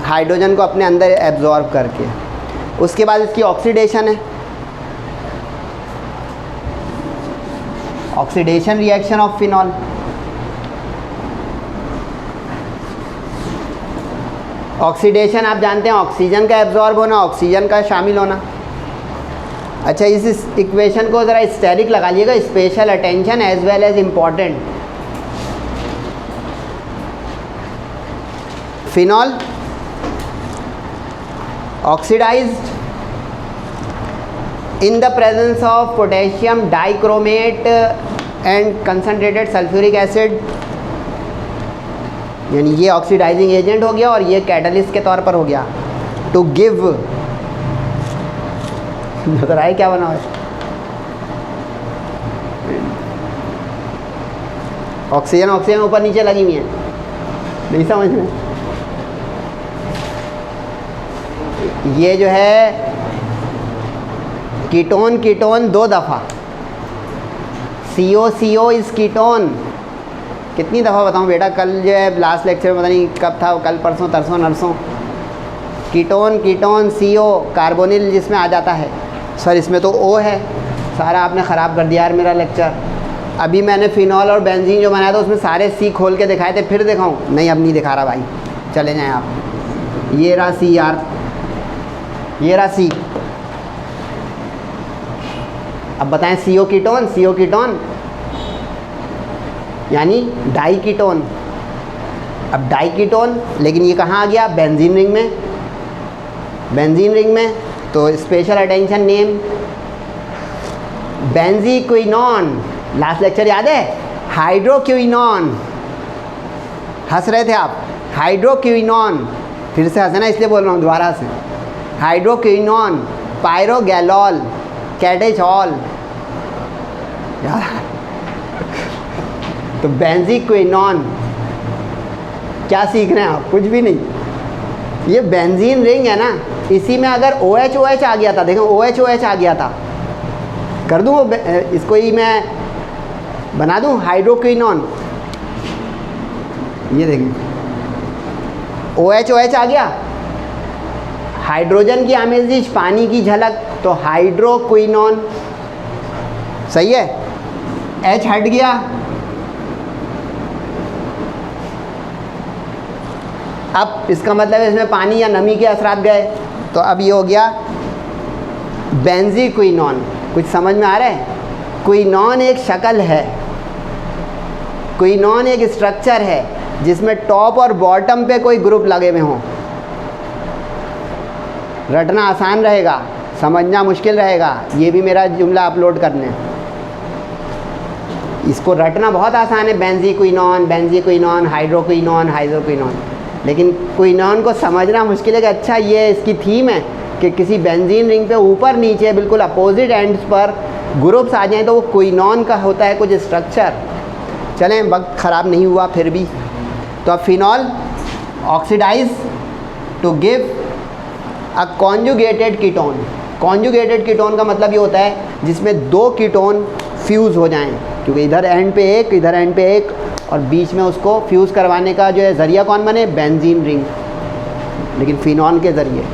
हाइड्रोजन को अपने अंदर एब्जॉर्ब करके। उसके बाद इसकी ऑक्सीडेशन है, oxidation reaction of phenol. Oxidation आप जानते हैं, ऑक्सीजन का एब्जॉर्ब होना, ऑक्सीजन का शामिल होना। अच्छा इस इक्वेशन को ज़रा स्टेरिक लगा लीजिएगा, special attention as well as important. Phenol oxidised in the presence of potassium dichromate and concentrated sulfuric acid, यानी ये ऑक्सीडाइजिंग एजेंट हो गया और ये कैटलिस्ट के तौर पर हो गया। टू गिव, नजर आए क्या बना है? ऑक्सीजन ऑक्सीजन ऊपर नीचे लगी हुई है, नहीं समझ में? ये जो है कीटोन, कीटोन 2 दफ़ा, CO इज़ कीटोन। कितनी दफ़ा बताऊँ बेटा? कल जो है लास्ट लेक्चर में पता नहीं कब था, कल परसों तरसों नरसों। कीटोन कीटोन CO, कार्बोनिल जिसमें आ जाता है। सर इसमें तो O है, सारा आपने ख़राब कर दिया यार मेरा लेक्चर। अभी मैंने फिनॉल और बेंजीन जो बनाया था उसमें सारे C खोल के दिखाए थे, फिर दिखाऊँ? नहीं अब नहीं दिखा रहा भाई, चले जाएँ आप। ये रहा C यार, ये रहा C। अब बताएं CO कीटोन यानी डाई कीटोन। अब डाई कीटोन, लेकिन ये कहाँ आ गया? बेंजीन रिंग में। बेंजीन रिंग में तो special attention name, benzoquinone, last lecture याद है? हाइड्रोक्विनॉन, हंस रहे थे आप, हाइड्रोक्विनॉन, फिर से हंसना इसलिए बोल रहा हूँ दोबारा से, हाइड्रोक्विनॉन, पायरोगैलॉल, कैडेचॉल, तो बेंजीक्विनॉन क्या सीख रहे हैं आप? कुछ भी नहीं। ये बेंजीन रिंग है ना, इसी में अगर OH OH आ गया था, देखो OH OH आ गया था, कर दूँ वो, इसको ही मैं बना दूँ हाइड्रोक्विनॉन, ये देखिए OH OH आ गया, हाइड्रोजन की आमेजिश, पानी की झलक, तो हाइड्रोक्विनॉन, सही है। H हट गया, अब इसका मतलब है इसमें पानी या नमी के असरात गए, तो अब ये हो गया बेंजीक्विनॉन। कुछ समझ में आ रहा है? क्विनॉन एक शक्ल है, क्विनॉन एक स्ट्रक्चर है जिसमें टॉप और बॉटम पे कोई ग्रुप लगे हुए हों। रटना आसान रहेगा, समझना मुश्किल रहेगा। ये भी मेरा जुमला अपलोड करने, इसको रटना बहुत आसान है, बेंजीक्विनॉन, बेंजीक्विनॉन, हाइड्रोक्विनॉन, हाइड्रोक्विनॉन, लेकिन क्विनॉन को समझना मुश्किल है कि अच्छा ये इसकी थीम है कि किसी बेंजीन रिंग पे ऊपर नीचे बिल्कुल अपोजिट एंड्स पर ग्रुप्स आ जाएं तो वो क्विनॉन का होता है कुछ स्ट्रक्चर। चलें, वक्त ख़राब नहीं हुआ फिर भी। तो अब phenol oxidise to give a conjugated ketone. Conjugated ketone का मतलब ये होता है जिसमें दो कीटोन फ्यूज़ हो जाएं, क्योंकि इधर एंड पे एक, इधर एंड पे एक, और बीच में उसको फ्यूज़ करवाने का जो है ज़रिया कौन बने? बेंजीन रिंग, लेकिन फिनॉल के ज़रिए।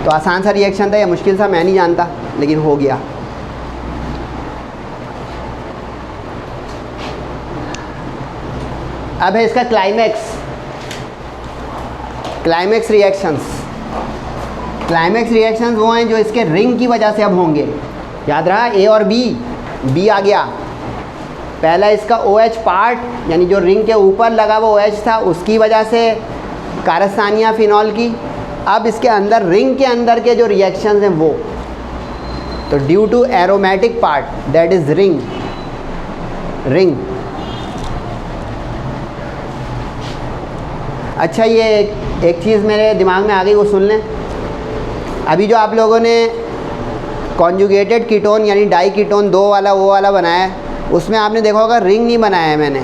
तो आसान सा रिएक्शन था या मुश्किल सा मैं नहीं जानता, लेकिन हो गया। अब है इसका climax, climax reactions. Climax reactions वो हैं जो इसके रिंग की वजह से अब होंगे। याद रहा A और B आ गया। पहला इसका OH पार्ट यानी जो रिंग के ऊपर लगा वो OH था, उसकी वजह से कारस्तानिया फिनॉल की। अब इसके अंदर रिंग के अंदर के जो रिएक्शंस हैं वो, तो due to aromatic part that is ring, अच्छा ये एक चीज़ मेरे दिमाग में आ गई, वो सुन लें। अभी जो आप लोगों ने कॉन्जुगेटेड कीटोन यानी डाई कीटोन 2 वाला वो वाला बनाया है, उसमें आपने देखा होगा रिंग नहीं बनाया है मैंने।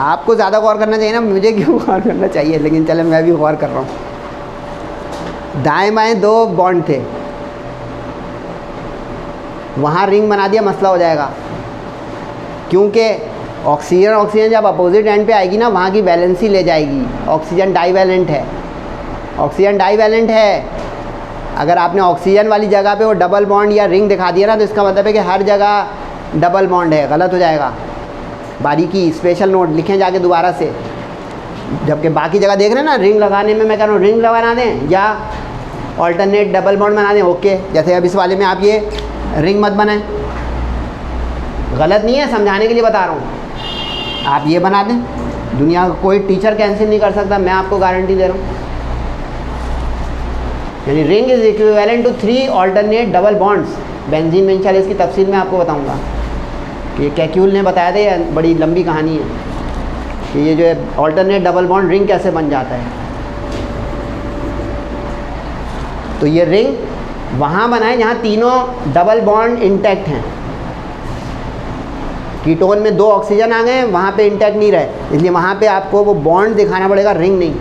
आपको ज़्यादा गौर करना चाहिए ना, मुझे क्यों गौर करना चाहिए, लेकिन चले मैं भी गौर कर रहा हूँ। दाएं बाएं 2 बॉन्ड थे, वहाँ रिंग बना दिया, मसला हो जाएगा। क्योंकि ऑक्सीजन जब अपोजिट एंड पे आएगी ना, वहाँ की वैलेंसी ले जाएगी। ऑक्सीजन डाईवैलेंट है, ऑक्सीजन डाईवैलेंट है। अगर आपने ऑक्सीजन वाली जगह पे वो डबल बॉन्ड या रिंग दिखा दिया ना, तो इसका मतलब है कि हर जगह डबल बॉन्ड है, गलत हो जाएगा। बारीकी स्पेशल नोट लिखें जाके दोबारा से, जबकि बाकी जगह देख रहे हैं ना रिंग लगाने में, मैं कह रहा हूँ रिंग बना दें या ऑल्टरनेट डबल बॉन्ड बना दें, ओके। जैसे अब इस वाले में आप ये रिंग मत बनाएं, गलत नहीं है, समझाने के लिए बता रहा हूँ। आप ये बना दें, दुनिया का कोई टीचर कैंसिल नहीं कर सकता, मैं आपको गारंटी दे रहा हूँ। यानी ring is equivalent to 3 alternate double bonds. Benzene में इंशाल्लाह इसकी तफसील में आपको बताऊँगा कि ये कैक्यूल ने बताया था, ये बड़ी लंबी कहानी है कि ये जो है ऑल्टरनेट डबल बॉन्ड रिंग कैसे बन जाता है। तो ये रिंग वहाँ बनाए जहाँ तीनों डबल बॉन्ड इंटैक्ट हैं। कीटोन में 2 ऑक्सीजन आ गए, वहाँ पे इंटैक्ट नहीं रहे, इसलिए वहाँ पे आपको वो बॉन्ड दिखाना पड़ेगा, रिंग नहीं।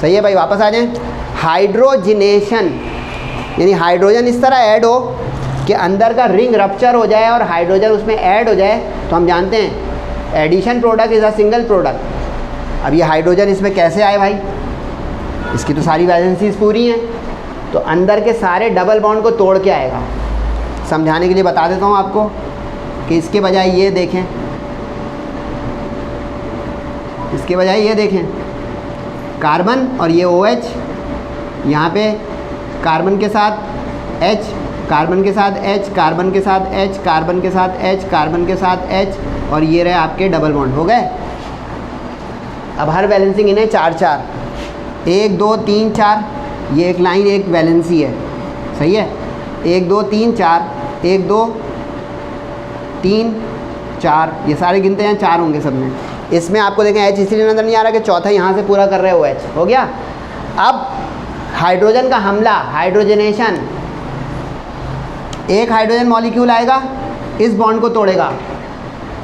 सही है भाई, वापस आ जाएं। हाइड्रोजिनेशन यानी हाइड्रोजन इस तरह ऐड हो कि अंदर का रिंग रप्चर हो जाए और हाइड्रोजन उसमें ऐड हो जाए, तो हम जानते हैं addition product is a single product. अब ये हाइड्रोजन इसमें कैसे आए भाई? इसकी तो सारी वैलेंसीज पूरी हैं, तो अंदर के सारे डबल बॉन्ड को तोड़ के आएगा। समझाने के लिए बता देता हूँ आपको कि इसके बजाय ये देखें, इसके बजाय ये देखें, कार्बन और ये OH, यहाँ पे कार्बन के साथ H, कार्बन के साथ H, कार्बन के साथ H, कार्बन के साथ H, कार्बन के साथ H, और ये रहे आपके डबल बॉन्ड हो गए। अब हर बैलेंसिंग इन्हें 4-4, 1 2 3 4, ये एक लाइन एक वैलेंसी है, सही है। 1 2 3 4, 1 2 3 4, ये सारे गिनते हैं 4 होंगे सब में। इसमें आपको देखें H इसलिए नज़र नहीं आ रहा कि चौथा यहाँ से पूरा कर रहे हो H, हो गया। अब हाइड्रोजन का हमला, हाइड्रोजनेशन, एक हाइड्रोजन मॉलिक्यूल आएगा, इस बॉन्ड को तोड़ेगा।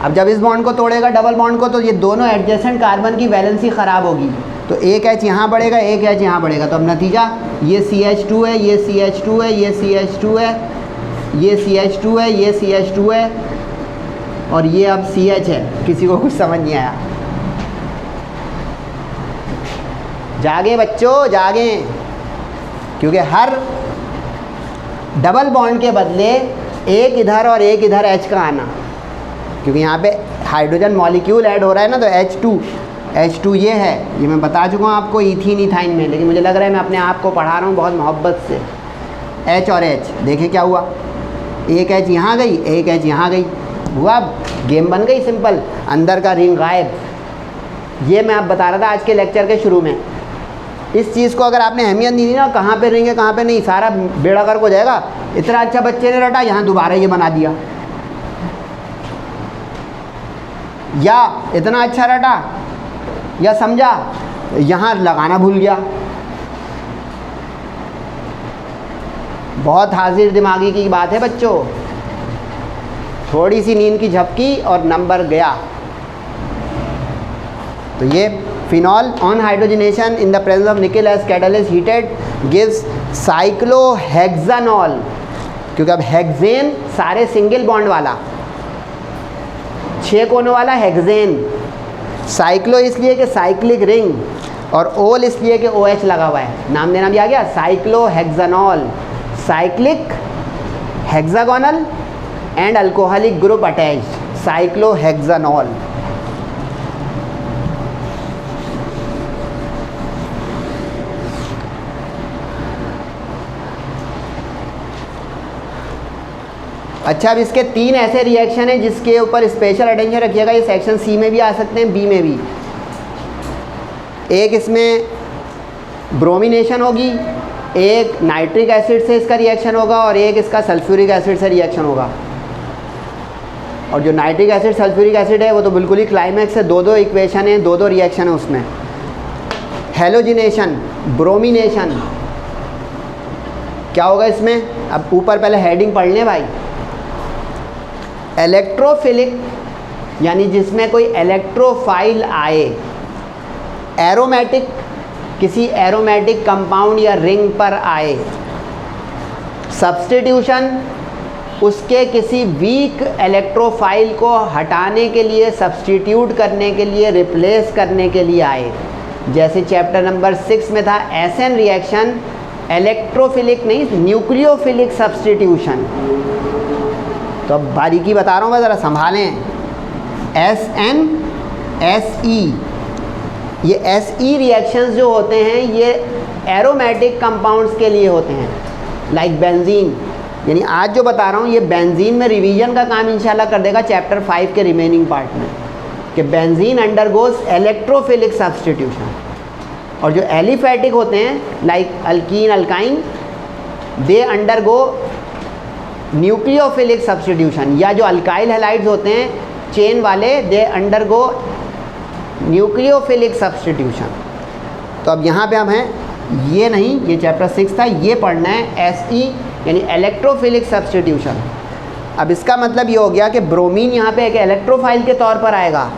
अब जब इस बॉन्ड को तोड़ेगा डबल बॉन्ड को, तो ये दोनों एडजेसेंट कार्बन की वैलेंसी ख़राब होगी, तो एक H यहाँ बढ़ेगा, एक H यहाँ बढ़ेगा। तो अब नतीजा ये CH2 है, ये CH2 है, ये CH2 है, ये CH2 है, ये CH2 है, और ये अब CH है। किसी को कुछ समझ नहीं आया? जागे बच्चों, जागे, क्योंकि हर डबल बॉन्ड के बदले एक इधर और एक इधर H का आना, क्योंकि यहाँ पे हाइड्रोजन मॉलिक्यूल ऐड हो रहा है ना, तो H2 ये है, ये मैं बता चुका हूँ आपको इथीन इथाइन में, लेकिन मुझे लग रहा है मैं अपने आप को पढ़ा रहा हूँ बहुत मोहब्बत से। H और H, देखें क्या हुआ, एक H यहाँ गई, एक H यहाँ गई, हुआ, गेम बन गई सिंपल, अंदर का रिंग गायब। ये मैं आप बता रहा था आज के लेक्चर के शुरू में। इस चीज़ को अगर आपने अहमियत नहीं दी ना, कहाँ पे रिंग है कहाँ पे नहीं, सारा बेड़ा गर्क हो जाएगा। इतना अच्छा बच्चे ने रटा, यहाँ दोबारा ये बना दिया, या इतना अच्छा रटा या समझा, यहाँ लगाना भूल गया। बहुत हाजिर दिमागी की बात है बच्चों, थोड़ी सी नींद की झपकी और नंबर गया। तो ये phenol on hydrogenation in the presence of nickel as catalyst heated gives cyclohexanol, क्योंकि अब हेक्सेन सारे सिंगल बॉन्ड वाला, 6 कोनों वाला हेक्सेन, साइक्लो इसलिए कि साइक्लिक रिंग, और ओल इसलिए कि OH लगा हुआ है, नाम देना भी आ गया, cyclohexanol, cyclic hexagonal and alcoholic group attached, cyclohexanol. अच्छा, अब इसके 3 ऐसे रिएक्शन हैं जिसके ऊपर स्पेशल अटेंशन रखिएगा। ये सेक्शन सी में भी आ सकते हैं, बी में भी। एक इसमें ब्रोमिनेशन होगी, एक नाइट्रिक एसिड से इसका रिएक्शन होगा, और एक इसका सल्फ्यूरिक एसिड से रिएक्शन होगा। और जो नाइट्रिक एसिड सल्फ्यूरिक एसिड है वो तो बिल्कुल ही क्लाइमैक्स है, 2-2 इक्वेशन है, 2-2 रिएक्शन है उसमें। हेलोजिनेशन, ब्रोमिनेशन, क्या होगा इसमें? अब ऊपर पहले हेडिंग पढ़ लें भाई। इलेक्ट्रोफिलिक यानी जिसमें कोई इलेक्ट्रोफाइल आए, एरोमेटिक किसी एरोमेटिक कंपाउंड या रिंग पर आए, सब्स्टिट्यूशन उसके किसी वीक इलेक्ट्रोफाइल को हटाने के लिए, सब्स्टिट्यूट करने के लिए, रिप्लेस करने के लिए आए। जैसे चैप्टर नंबर 6 में था एसएन रिएक्शन, इलेक्ट्रोफिलिक नहीं, न्यूक्लियोफिलिक सब्स्टिट्यूशन। तो अब बारीकी बता रहा हूँ, ज़रा संभालें। SN SE, ये SE रिएक्शंस जो होते हैं ये एरोमेटिक कंपाउंड्स के लिए होते हैं, लाइक बेंजीन। यानी आज जो बता रहा हूँ ये बेंजीन में रिवीजन का काम इंशाल्लाह कर देगा चैप्टर 5 के रिमेनिंग पार्ट में, कि बेंजीन अंडरगोज इलेक्ट्रोफिलिक सब्स्टिट्यूशन। और जो एलिफैटिक होते हैं like alkyne alkyne, they undergo nucleophilic substitution. या जो अल्काइल हैलाइड्स होते हैं चेन वाले, दे अंडरगो न्यूक्लियोफिलिक सब्स्टिट्यूशन। तो अब यहाँ पे हम हैं, ये नहीं, ये चैप्टर 6 था, ये पढ़ना है SE यानी इलेक्ट्रोफिलिक सब्स्टिट्यूशन। अब इसका मतलब ये हो गया कि ब्रोमीन यहाँ पे एक इलेक्ट्रोफाइल के तौर पर आएगा,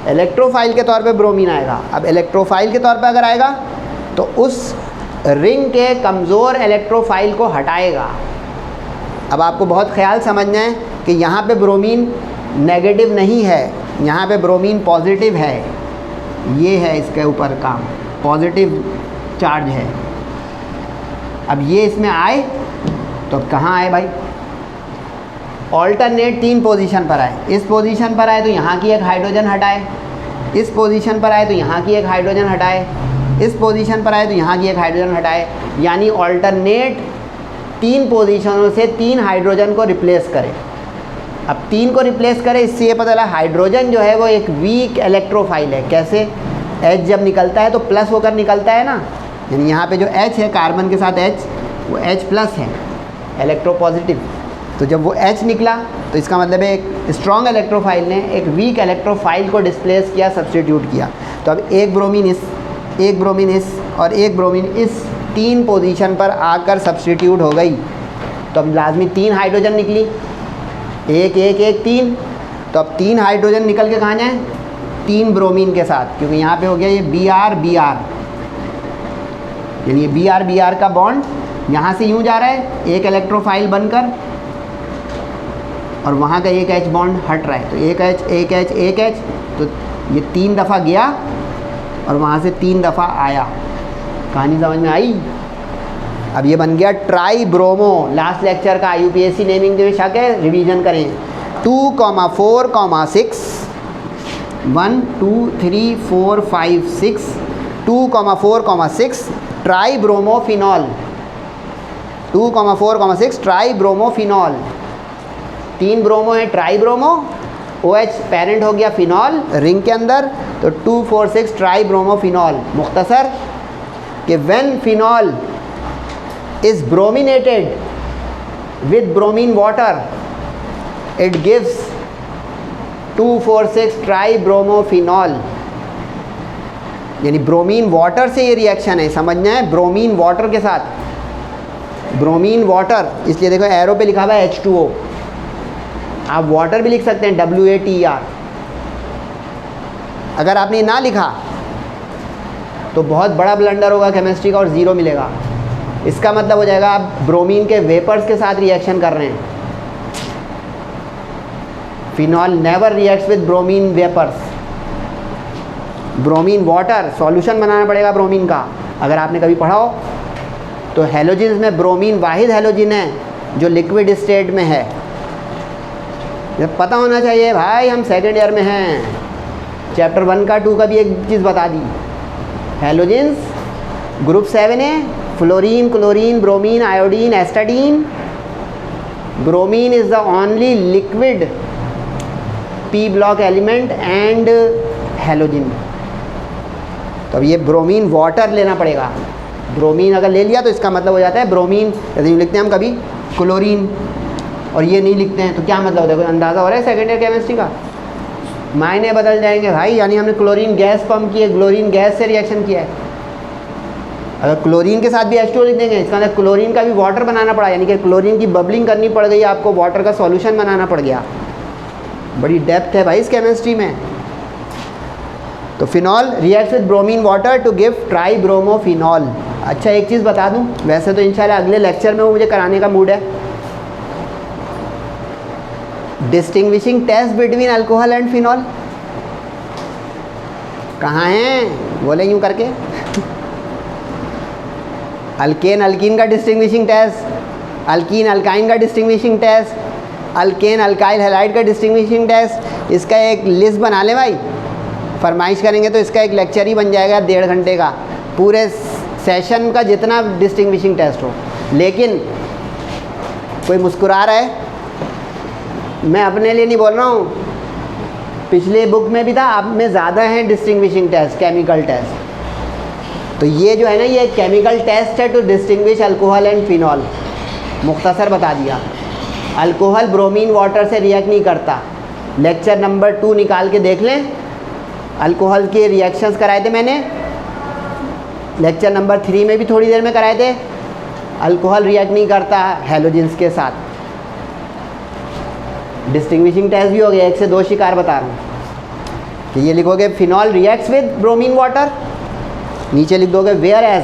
इलेक्ट्रोफाइल के तौर पे ब्रोमीन आएगा। अब इलेक्ट्रोफाइल के तौर पे अगर आएगा तो उस रिंग के कमज़ोर इलेक्ट्रोफाइल को हटाएगा। अब आपको बहुत ख्याल समझना है कि यहाँ पे ब्रोमीन नेगेटिव नहीं है, यहाँ पे ब्रोमीन पॉजिटिव है। ये है इसके ऊपर काम, पॉजिटिव चार्ज है। अब ये इसमें आए तो अब कहाँ आए भाई? ऑल्टरनेट 3 पोजीशन पर आए। इस पोजीशन पर आए तो यहाँ की एक हाइड्रोजन हटाए, इस पोजीशन पर आए तो यहाँ की एक हाइड्रोजन हटाए, इस पोजीशन पर आए तो यहाँ की एक हाइड्रोजन हटाए। यानी ऑल्टरनेट 3 पोजीशनों से 3 हाइड्रोजन को रिप्लेस करें। अब 3 को रिप्लेस करें, इससे ये पता चला हाइड्रोजन जो है वो एक वीक इलेक्ट्रोफाइल है। कैसे? H जब निकलता है तो प्लस होकर निकलता है ना, यानी यहाँ पे जो H है कार्बन के साथ H, वो H प्लस है, इलेक्ट्रोपॉजिटिव। तो जब वो H निकला तो इसका मतलब है एक स्ट्रॉन्ग इलेक्ट्रोफाइल ने एक वीक इलेक्ट्रोफाइल को डिस्प्लेस किया, सब्स्टिट्यूट किया। तो अब एक ब्रोमीन इस, एक ब्रोमीन इस और एक ब्रोमीन इस 3 पोजीशन पर आकर सब्स्टिट्यूट हो गई। तो अब लाजमी 3 हाइड्रोजन निकली, 1 1 1 3। तो अब 3 हाइड्रोजन निकल के कहाँ जाएँ? 3 ब्रोमीन के साथ, क्योंकि यहाँ पे हो गया ये Br Br, यानी ये Br Br का बॉन्ड यहाँ से यूँ जा रहा है एक इलेक्ट्रोफाइल बनकर, और वहाँ का एक H बॉन्ड हट रहा है। तो एक H एक H एक H, तो ये 3 दफ़ा गया और वहाँ से 3 दफ़ा आया। कहानी समझ में आई? अब ये बन गया ट्राई ब्रोमो। लास्ट लेक्चर का IUPAC नेमिंग के शक है, रिवीजन करें। 2, 4, 6, 1 2 3 4 5 6, 2, 4, 6 try bromophenol, 2, 4, 6 try bromophenol. 3 bromo है, ट्राई ब्रोमो, OH पेरेंट हो गया फिनॉल रिंग के अंदर, तो 2 4 6 ट्राई ब्रोमोफिनॉल। मुख्तसर कि when phenol is brominated with bromine water it gives 2 4 6 try bromophenol. यानी ब्रोमीन वाटर से ये रिएक्शन है, समझना है, ब्रोमीन वाटर के साथ, ब्रोमीन वाटर, इसलिए देखो एरो पे लिखा हुआ है H2O, आप वाटर भी लिख सकते हैं WATER। अगर आपने ये ना लिखा तो बहुत बड़ा ब्लंडर होगा केमिस्ट्री का और 0 मिलेगा। इसका मतलब हो जाएगा आप ब्रोमीन के वेपर्स के साथ रिएक्शन कर रहे हैं। Phenol never reacts with bromine vapours. Bromine water solution बनाना पड़ेगा ब्रोमीन का, अगर आपने कभी पढ़ा हो तो। हेलोजिन्स में ब्रोमीन वाहिद हेलोजिन है जो लिक्विड स्टेट में है, ये पता होना चाहिए भाई। हम सेकेंड ईयर में हैं, चैप्टर 1 का 2 का भी एक चीज़ बता दी। हेलोजिन्स ग्रुप 7 है, fluorine, chlorine, bromine, iodine, astatine. Bromine is the only liquid P block element and halogen. तो अब ये ब्रोमीन वाटर लेना पड़ेगा। ब्रोमीन अगर ले लिया तो इसका मतलब हो जाता है ब्रोमीन, जैसे यूँ लिखते हैं हम कभी क्लोरीन और ये नहीं लिखते हैं, तो क्या मतलब होता है? कोई अंदाज़ा हो रहा है सेकेंड ईयर केमिस्ट्री का? मायने बदल जाएंगे भाई। यानी हमने क्लोरीन गैस पंप की है, क्लोरीन गैस से रिएक्शन किया है। अगर क्लोरीन के साथ भी H2O लिख देंगे, इसका मतलब क्लोरीन का भी वाटर बनाना पड़ा, यानी कि क्लोरीन की बबलिंग करनी पड़ गई, आपको वाटर का सॉल्यूशन बनाना पड़ गया। बड़ी डेप्थ है भाई इस केमिस्ट्री में। तो phenol reacts with bromine water to give tri bromophenol. अच्छा एक चीज़ बता दूं, वैसे तो इंशाल्लाह अगले लेक्चर में वो मुझे कराने का मूड है। Distinguishing test between alcohol and phenol कहाँ हैं? बोले यूँ करके अल्केन अल्कीन का डिस्टिंग्विशिंग टेस्ट, अल्कीन अल्काइन का distinguishing test, alkane alkyl halide का डिस्टिंग्विशिंग टेस्ट। इसका एक लिस्ट बना ले भाई, फरमाइश करेंगे तो इसका एक लेक्चर ही बन जाएगा 1.5 घंटे का, पूरे सेशन का जितना डिस्टिंग्विशिंग टेस्ट हो। लेकिन कोई मुस्कुरा रहा है, मैं अपने लिए नहीं बोल रहा हूँ, पिछले बुक में भी था, आप में ज़्यादा हैं डिस्टिंग्विशिंग टेस्ट, केमिकल टेस्ट। तो ये जो है ना, ये केमिकल टेस्ट है to distinguish alcohol and phenol. मुख्तसर बता दिया, अल्कोहल ब्रोमीन वाटर से रिएक्ट नहीं करता। लेक्चर नंबर 2 निकाल के देख लें, अल्कोहल के रिएक्शंस कराए थे मैंने। लेक्चर नंबर 3 में भी थोड़ी देर में कराए थे। अल्कोहल रिएक्ट नहीं करता हेलोजिन्स के साथ। डिस्टिंग्विशिंग टेस्ट भी हो गया, 1 से 2 शिकार बता रहा हूँ कि ये लिखोगे phenol reacts with bromine water, नीचे लिख दोगे whereas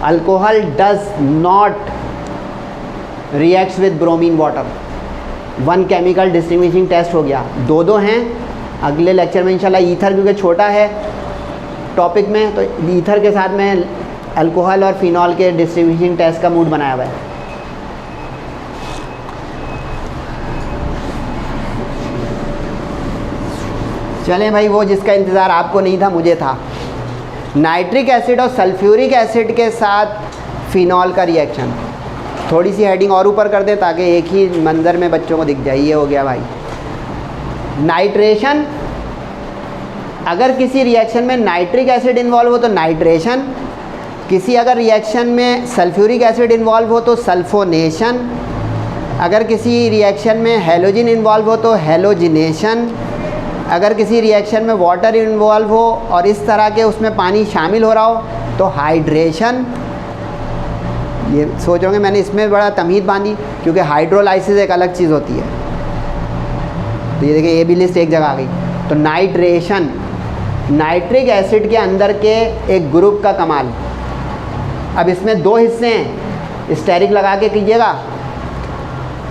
alcohol does not reacts with bromine water. 1 chemical distinguishing test हो गया। 2 हैं अगले लेक्चर में इंशाल्लाह। ईथर क्योंकि छोटा है टॉपिक में, तो ईथर के साथ में अल्कोहल और फिनॉल के डिस्टिंग्विशिंग टेस्ट का मूड बनाया हुआ है। चलें भाई, वो जिसका इंतज़ार आपको नहीं था मुझे था। नाइट्रिक एसिड और सल्फ्यूरिक एसिड के साथ फिनॉल का रिएक्शन। थोड़ी सी हेडिंग और ऊपर कर दें ताकि एक ही मंजर में बच्चों को दिख जाए। ये हो गया भाई नाइट्रेशन। अगर किसी रिएक्शन में नाइट्रिक एसिड इन्वॉल्व हो तो नाइट्रेशन, किसी अगर रिएक्शन में सल्फ्यूरिक एसिड इन्वॉल्व हो तो सल्फोनेशन, अगर किसी रिएक्शन में हैलोजन इन्वॉल्व हो तो हैलोजिनेशन, अगर किसी रिएक्शन में वाटर इन्वॉल्व हो और इस तरह के उसमें पानी शामिल हो रहा हो तो हाइड्रेशन। ये सोच रहे होंगे मैंने इसमें बड़ा तमीज़ बांधी, क्योंकि हाइड्रोलाइसिस एक अलग चीज़ होती है। तो ये देखिए ये भी लिस्ट एक जगह आ गई। तो नाइट्रेशन, नाइट्रिक एसिड के अंदर के एक ग्रुप का कमाल। अब इसमें दो हिस्से हैं, स्टेरिक लगा के कीजिएगा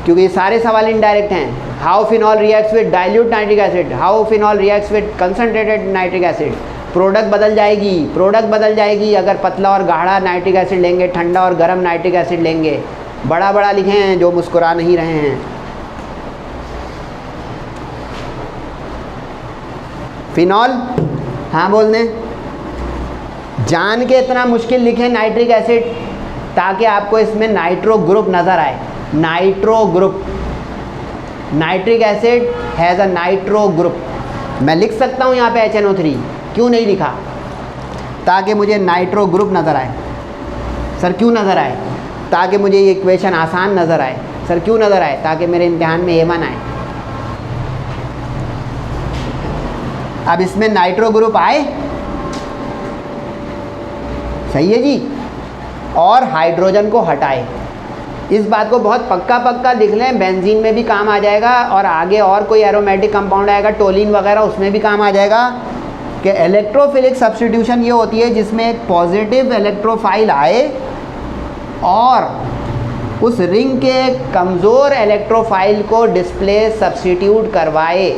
क्योंकि ये सारे सवाल इनडायरेक्ट हैं। How phenol reacts with dilute nitric acid, how phenol reacts with concentrated nitric acid. Product बदल जाएगी, प्रोडक्ट बदल जाएगी अगर पतला और गाढ़ा नाइट्रिक एसिड लेंगे, ठंडा और गर्म नाइट्रिक एसिड लेंगे। बड़ा बड़ा लिखे हैं जो मुस्कुरा नहीं रहे हैं। फिनॉल, हाँ बोल दें, जान के इतना मुश्किल लिखें नाइट्रिक एसिड ताकि आपको इसमें नाइट्रो ग्रुप नज़र आए। Nitro group, nitric acid has a nitro group. मैं लिख सकता हूँ यहाँ पे HNO3, क्यों नहीं लिखा? ताकि मुझे नाइट्रो ग्रुप नज़र आए। सर क्यों नज़र आए? ताकि मुझे ये इक्वेशन आसान नज़र आए। सर क्यों नज़र आए? ताकि मेरे इम्तिहान में A1 आए। अब इसमें नाइट्रो ग्रुप आए, सही है जी, और हाइड्रोजन को हटाए। इस बात को बहुत पक्का पक्का लिख लें, बेंजीन में भी काम आ जाएगा और आगे और कोई एरोमेटिक कंपाउंड आएगा टोलिन वगैरह, उसमें भी काम आ जाएगा कि इलेक्ट्रोफिलिक सब्स्टिट्यूशन ये होती है जिसमें एक पॉजिटिव इलेक्ट्रोफाइल आए और उस रिंग के कमज़ोर इलेक्ट्रोफाइल को डिस्प्लेस सब्स्टिट्यूट करवाए।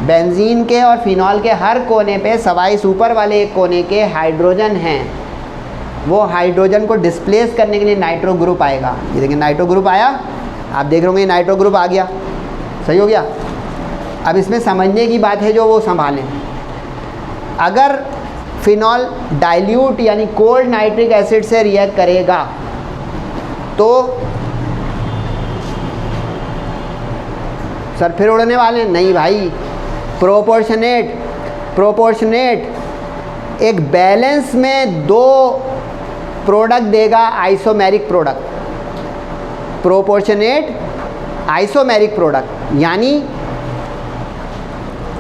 बेंजीन के और फिनॉल के हर कोने पे सवाई ऊपर वाले एक कोने के हाइड्रोजन हैं, वो हाइड्रोजन को डिस्प्लेस करने के लिए नाइट्रो ग्रुप आएगा। ये देखिए नाइट्रो ग्रुप आया, आप देख रहे होंगे नाइट्रो ग्रुप आ गया, सही हो गया। अब इसमें समझने की बात है जो वो संभालें। अगर फिनॉल डाइल्यूट यानी कोल्ड नाइट्रिक एसिड से रिएक्ट करेगा तो सर फिर उड़ने वाले नहीं भाई, प्रोपोर्शनेट, प्रोपोर्शनेट एक बैलेंस में दो प्रोडक्ट देगा, isomeric product, proportionate isomeric product. यानी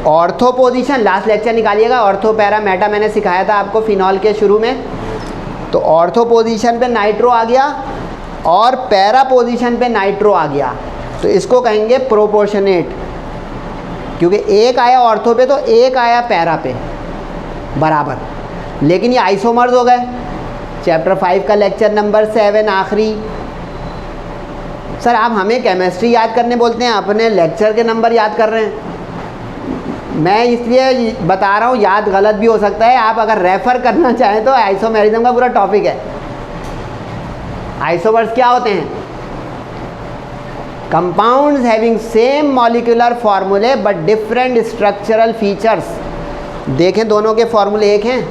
ऑर्थो पोजीशन, लास्ट लेक्चर निकालिएगा, ऑर्थो पैरा मेटा मैंने सिखाया था आपको फिनॉल के शुरू में। तो ऑर्थो पोजीशन पे नाइट्रो आ गया और पैरा पोजीशन पे नाइट्रो आ गया, तो इसको कहेंगे प्रोपोर्शनेट, क्योंकि एक आया ऑर्थो पे तो एक आया पैरा पे बराबर। लेकिन ये आइसोमर्स हो गए। चैप्टर 5 का लेक्चर नंबर 7 आखिरी। सर आप हमें केमिस्ट्री याद करने बोलते हैं, अपने लेक्चर के नंबर याद कर रहे हैं। मैं इसलिए बता रहा हूँ, याद गलत भी हो सकता है। आप अगर रेफ़र करना चाहें तो आइसोमेरिज्म का पूरा टॉपिक है। आइसोमर्स क्या होते हैं? कंपाउंड्स हैविंग सेम मॉलिक्यूलर फार्मूले बट डिफरेंट स्ट्रक्चरल फीचर्स। देखें दोनों के फार्मूले एक हैं।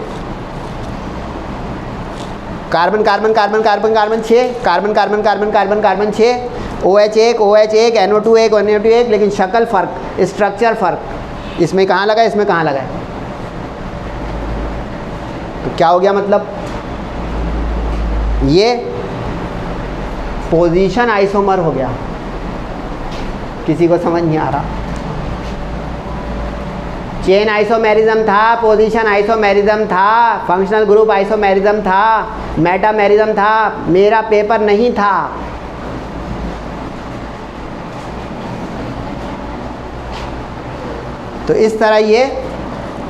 Carbon carbon carbon carbon carbon 6, carbon carbon carbon carbon carbon 6, OH1 OH1, NO2 1 NO2 1, लेकिन शक्ल फ़र्क, स्ट्रक्चर फ़र्क। इसमें कहाँ लगा है, इसमें कहाँ लगा है। तो क्या हो गया मतलब? ये पोजीशन आइसोमर हो गया। किसी को समझ नहीं आ रहा? चेन आइसोमेरिज्म था, पोजीशन आइसोमेरिज्म था, फंक्शनल ग्रुप आइसोमेरिज्म था, मेटामेरिज्म था, मेरा पेपर नहीं था। तो इस तरह ये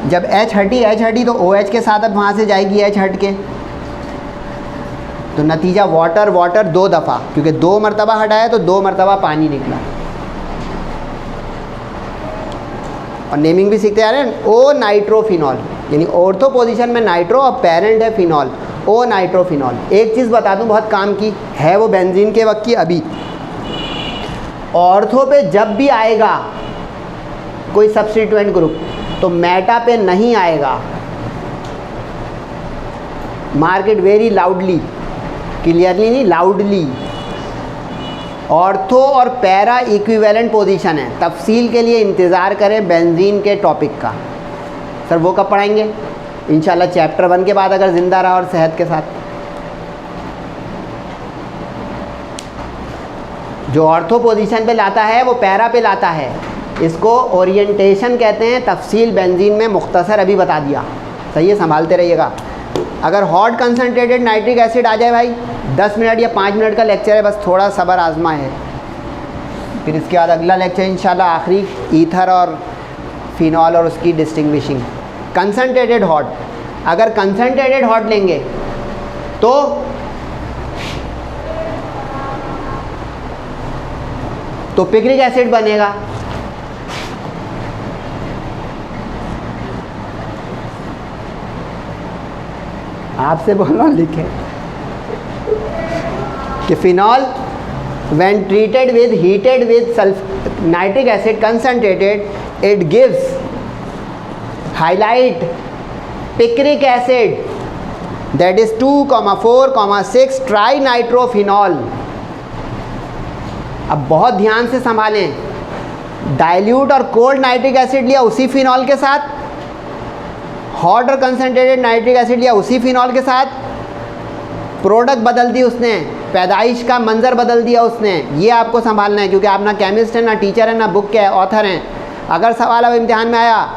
जब H हटी तो OH के साथ अब वहाँ से जाएगी H हट के, तो नतीजा वाटर वाटर 2 दफ़ा, क्योंकि 2 मरतबा हटाया तो 2 मरतबा पानी निकला। और नेमिंग भी सीखते आ रहे हैं। ओ नाइट्रोफिनॉल, यानी ऑर्थो पोजीशन में नाइट्रो और पेरेंट है फिनॉल, ओ नाइट्रोफिनॉल। एक चीज़ बता दूं बहुत काम की है, वो बेंजीन के वक्त की। अभी ऑर्थो पे जब भी आएगा कोई सब्स्टिट्यूएंट ग्रुप तो मेटा पे नहीं आएगा। Mark it very loudly, clearly नहीं, लाउडली। ऑर्थो और पैरा इक्विवेलेंट पोजीशन है। तफसील के लिए इंतज़ार करें बेंजीन के टॉपिक का। सर वो कब पढ़ाएंगे? इंशाल्लाह चैप्टर 1 के बाद अगर ज़िंदा रहा और सेहत के साथ। जो ऑर्थो पोजीशन पे लाता है वो पैरा पे लाता है, इसको ओरिएंटेशन कहते हैं। तफसील बेंजीन में मुख्तसर अभी बता दिया, सही है, संभालते रहिएगा। अगर हॉट कंसनट्रेटेड नाइट्रिक एसिड आ जाए भाई, 10 मिनट या 5 मिनट का लेक्चर है, बस थोड़ा सब्र आजमा है। फिर इसके बाद अगला लेक्चर इंशाल्लाह आखिरी ईथर और फिनॉल और उसकी डिस्टिंग्विशिंग। कंसनट्रेटेड हॉट, अगर कंसनट्रेटेड हॉट लेंगे तो पिक्रिक एसिड बनेगा। आपसे बोलो लिखे कि phenol when treated with heated with nitric acid concentrated it gives highlight picric acid that is 2,4,6 trinitrophenol। अब बहुत ध्यान से संभालें, डाइल्यूट और कोल्ड नाइट्रिक एसिड लिया उसी फिनॉल के साथ, हॉट और कंसनट्रेटेड नाइट्रिक एसिड लिया उसी फिनॉल के साथ, प्रोडक्ट बदल दी उसने, पैदाइश का मंजर बदल दिया उसने। ये आपको संभालना है, क्योंकि आप ना केमिस्ट हैं, ना टीचर हैं, ना बुक के ऑथर हैं। अगर सवाल अब इम्तिहान में आया,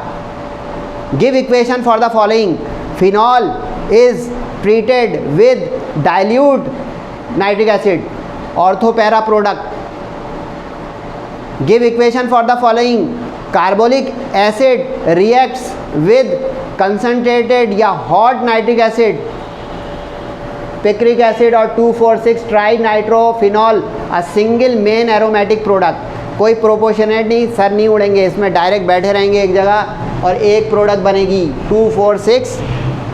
give equation for the following, phenol is treated with dilute nitric acid, ortho para product. Give equation for the following, carbolic acid reacts with concentrated या hot nitric acid, picric acid और 2,4,6 trinitrophenol, a single main aromatic product. कोई proportionate नहीं, sir नहीं उड़ेंगे, इसमें direct बैठे रहेंगे एक जगह और एक प्रोडक्ट बनेगी 2,4,6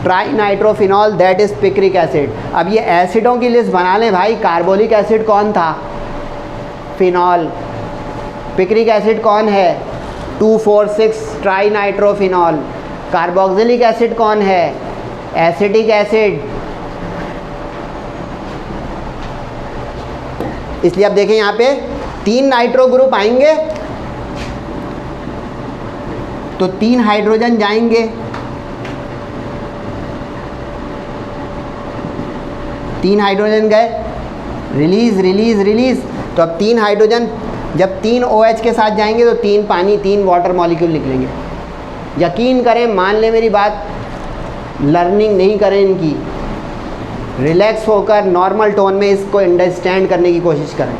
trinitrophenol, that is picric acid. अब ये एसिडों की लिस्ट बना लें भाई। कार्बोलिक एसिड कौन था? फिनॉल। पिक्रिक एसिड कौन है? 2,4,6 ट्राइनाइट्रोफिनॉल। कार्बोक्सिलिक एसिड कौन है? Acetic acid. इसलिए अब देखें यहाँ पे 3 नाइट्रो ग्रुप आएंगे तो 3 हाइड्रोजन जाएंगे, 3 हाइड्रोजन गए, रिलीज रिलीज रिलीज। तो अब 3 हाइड्रोजन जब 3 OH के साथ जाएंगे तो 3 पानी 3 वाटर मॉलिक्यूल निकलेंगे। यकीन करें, मान लें मेरी बात, लर्निंग नहीं करें इनकी, रिलैक्स होकर नॉर्मल टोन में इसको अंडरस्टैंड करने की कोशिश करें।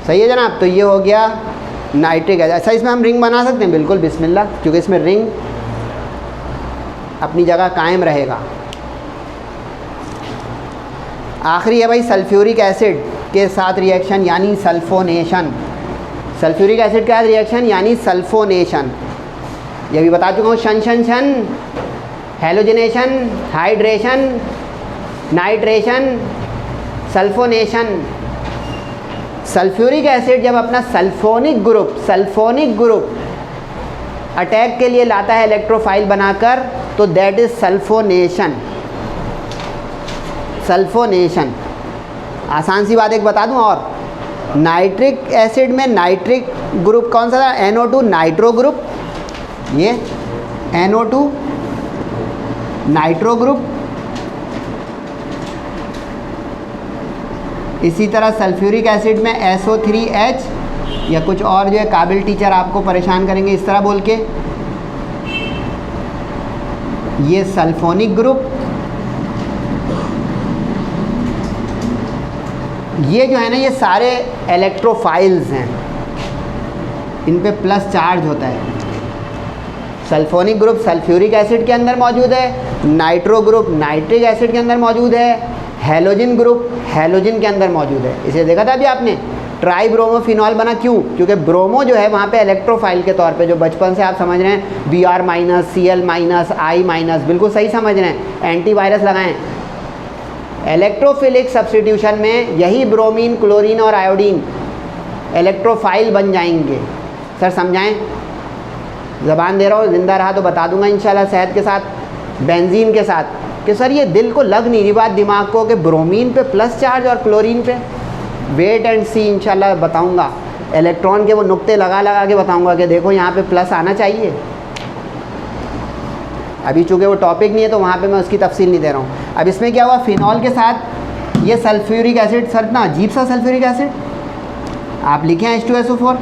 सही है जनाब। तो ये हो गया नाइट्रिक एसिड। अच्छा, इसमें हम रिंग बना सकते हैं, बिल्कुल बिस्मिल्लाह, क्योंकि इसमें रिंग अपनी जगह कायम रहेगा। आखिरी है भाई सल्फ्यूरिक एसिड के साथ रिएक्शन यानी सल्फोनेशन। सल्फ्यूरिक एसिड के साथ रिएक्शन यानी सल्फोनेशन, ये भी बता चुका हूँ। शन, halogenation, hydration, nitration, sulphonation. Sulphuric acid जब अपना सल्फोनिक ग्रुप अटैक के लिए लाता है इलेक्ट्रोफाइल बनाकर, तो दैट इज सल्फोनेशन। सल्फोनेशन। आसान सी बात एक बता दूं और, नाइट्रिक एसिड में नाइट्रिक ग्रुप कौन सा था? NO2 नाइट्रो ग्रुप, ये NO2 नाइट्रो ग्रुप। इसी तरह सल्फ्यूरिक एसिड में SO3H, या कुछ और जो है काबिल टीचर आपको परेशान करेंगे इस तरह बोल के, ये सल्फोनिक ग्रुप। ये जो है ना, ये सारे इलेक्ट्रोफाइल्स हैं, इन पे प्लस चार्ज होता है। सल्फोनिक ग्रुप सल्फ्यूरिक एसिड के अंदर मौजूद है, नाइट्रो ग्रुप नाइट्रिक एसिड के अंदर मौजूद है, हेलोजिन ग्रुप हेलोजिन के अंदर मौजूद है। इसे देखा था अभी आपने, ट्राई ब्रोमोफिनॉल बना क्यों? क्योंकि ब्रोमो जो है वहाँ पे इलेक्ट्रोफाइल के तौर पे, जो बचपन से आप समझ रहे हैं, Br-, Cl-, I-, बिल्कुल सही समझ रहे हैं, एंटीवायरस लगाएं। इलेक्ट्रोफिलिक सब्स्टिट्यूशन में यही ब्रोमीन, क्लोरीन और आयोडीन इलेक्ट्रोफाइल बन जाएंगे। सर समझाएं, ज़बान दे रहा हूँ, ज़िंदा रहा तो बता दूंगा इंशाल्लाह सेहत के साथ, बेंजीन के साथ, कि सर ये दिल को लग नहीं रही बात दिमाग को कि ब्रोमीन पे प्लस चार्ज और क्लोरीन पे। वेट एंड सी, इंशाल्लाह बताऊंगा। इलेक्ट्रॉन के वो नुक्ते लगा लगा के बताऊंगा कि देखो यहाँ पे प्लस आना चाहिए। अभी चूँकि वो टॉपिक नहीं है तो वहाँ पे मैं उसकी तफसील नहीं दे रहा हूँ। अब इसमें क्या हुआ, फिनॉल के साथ ये सल्फ्यूरिक एसिड, सर ना अजीब सा सल्फ्यूरिक एसिड, आप लिखें H2SO4।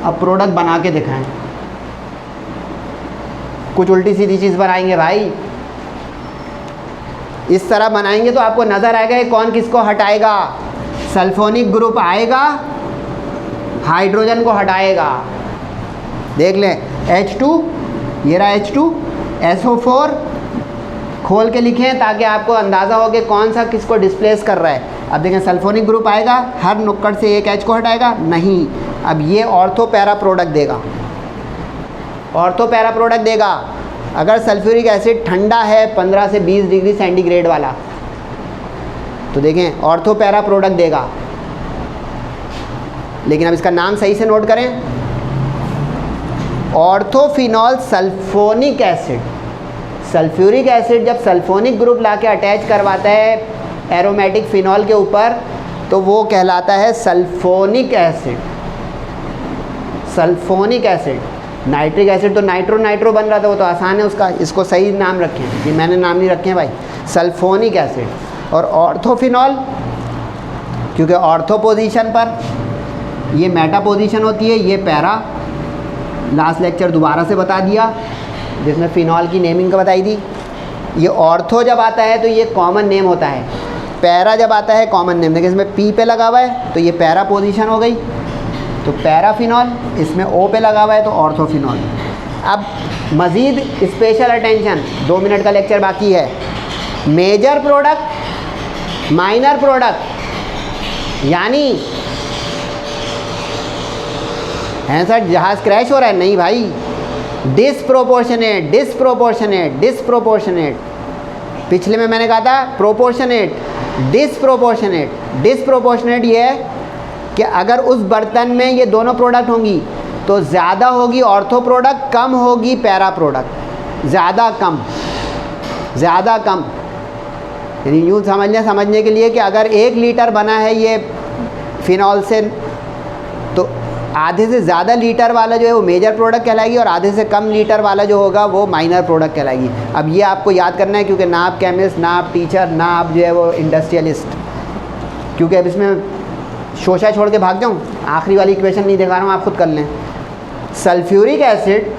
अब प्रोडक्ट बना के दिखाएं, कुछ उल्टी सीधी चीज़ बनाएंगे भाई। इस तरह बनाएंगे तो आपको नज़र आएगा कि कौन किसको हटाएगा। सल्फोनिक ग्रुप आएगा, हाइड्रोजन को हटाएगा। देख लें H2, ये रहा H2SO4, खोल के लिखें ताकि आपको अंदाज़ा हो कि कौन सा किसको डिस्प्लेस कर रहा है। अब देखें सल्फोनिक ग्रुप आएगा, हर नुक्कड़ से एक H को हटाएगा, नहीं, अब ये ऑर्थो पैरा प्रोडक्ट देगा, ऑर्थो पैरा प्रोडक्ट देगा। अगर सल्फ्यूरिक एसिड ठंडा है 15 से 20 डिग्री सेंटीग्रेड वाला, तो देखें ऑर्थो पैरा प्रोडक्ट देगा। लेकिन अब इसका नाम सही से नोट करें, ऑर्थोफिनॉल सल्फोनिक एसिड। सल्फ्यूरिक एसिड जब सल्फोनिक ग्रुप लाके अटैच करवाता है एरोमेटिक फिनॉल के ऊपर तो वो कहलाता है sulphonic acid. Sulphonic acid, nitric acid तो नाइट्रो नाइट्रो बन रहा था, वो तो आसान है उसका, इसको सही नाम रखें, ये मैंने नाम नहीं रखे हैं भाई, सल्फोनिक एसिड। और ऑर्थोफिनॉल क्योंकि ऑर्थो पोजीशन पर, ये मेटा पोजीशन होती है, ये पैरा, लास्ट लेक्चर दोबारा से बता दिया जिसमें फिनॉल की नेमिंग का बताई थी। ये ऑर्थो जब आता है तो ये कॉमन नेम होता है, पैरा जब आता है कॉमन नेम। देखिए इसमें पी पे लगा हुआ है तो ये पैरा पोजीशन हो गई, तो पैराफिनॉल, इसमें ओ पे लगा हुआ है तो ऑर्थोफिनॉल। अब मज़ीद स्पेशल अटेंशन, 2 मिनट का लेक्चर बाकी है। मेजर प्रोडक्ट, माइनर प्रोडक्ट, यानी हैं सर जहाज़ क्रैश हो रहा है, नहीं भाई, डिसप्रोपोर्शनेट, डिसप्रोपोर्शनेट, डिसप्रोपोर्शनेट। पिछले में मैंने कहा था प्रोपोर्शनेट, डिसप्रोपोर्शनेट। डिसप्रोपोर्शनेट ये है कि अगर उस बर्तन में ये दोनों प्रोडक्ट होंगी तो ज़्यादा होगी ऑर्थो प्रोडक्ट, कम होगी पैरा प्रोडक्ट। ज़्यादा कम, ज़्यादा कम, यानी यूँ समझने के लिए कि अगर 1 लीटर बना है ये फिनॉल से, तो आधे से ज़्यादा लीटर वाला जो है वो मेजर प्रोडक्ट कहलाएगी और आधे से कम लीटर वाला जो होगा वो माइनर प्रोडक्ट कहलाएगी। अब ये आपको याद करना है क्योंकि ना आप केमिस्ट, ना आप टीचर, ना आप जो है वो इंडस्ट्रियलिस्ट, क्योंकि अब इसमें शोशा छोड़ के भाग जाऊँ, आखिरी वाली इक्वेशन नहीं दिखा रहा हूँ, आप खुद कर लें। सल्फ्यूरिक एसिड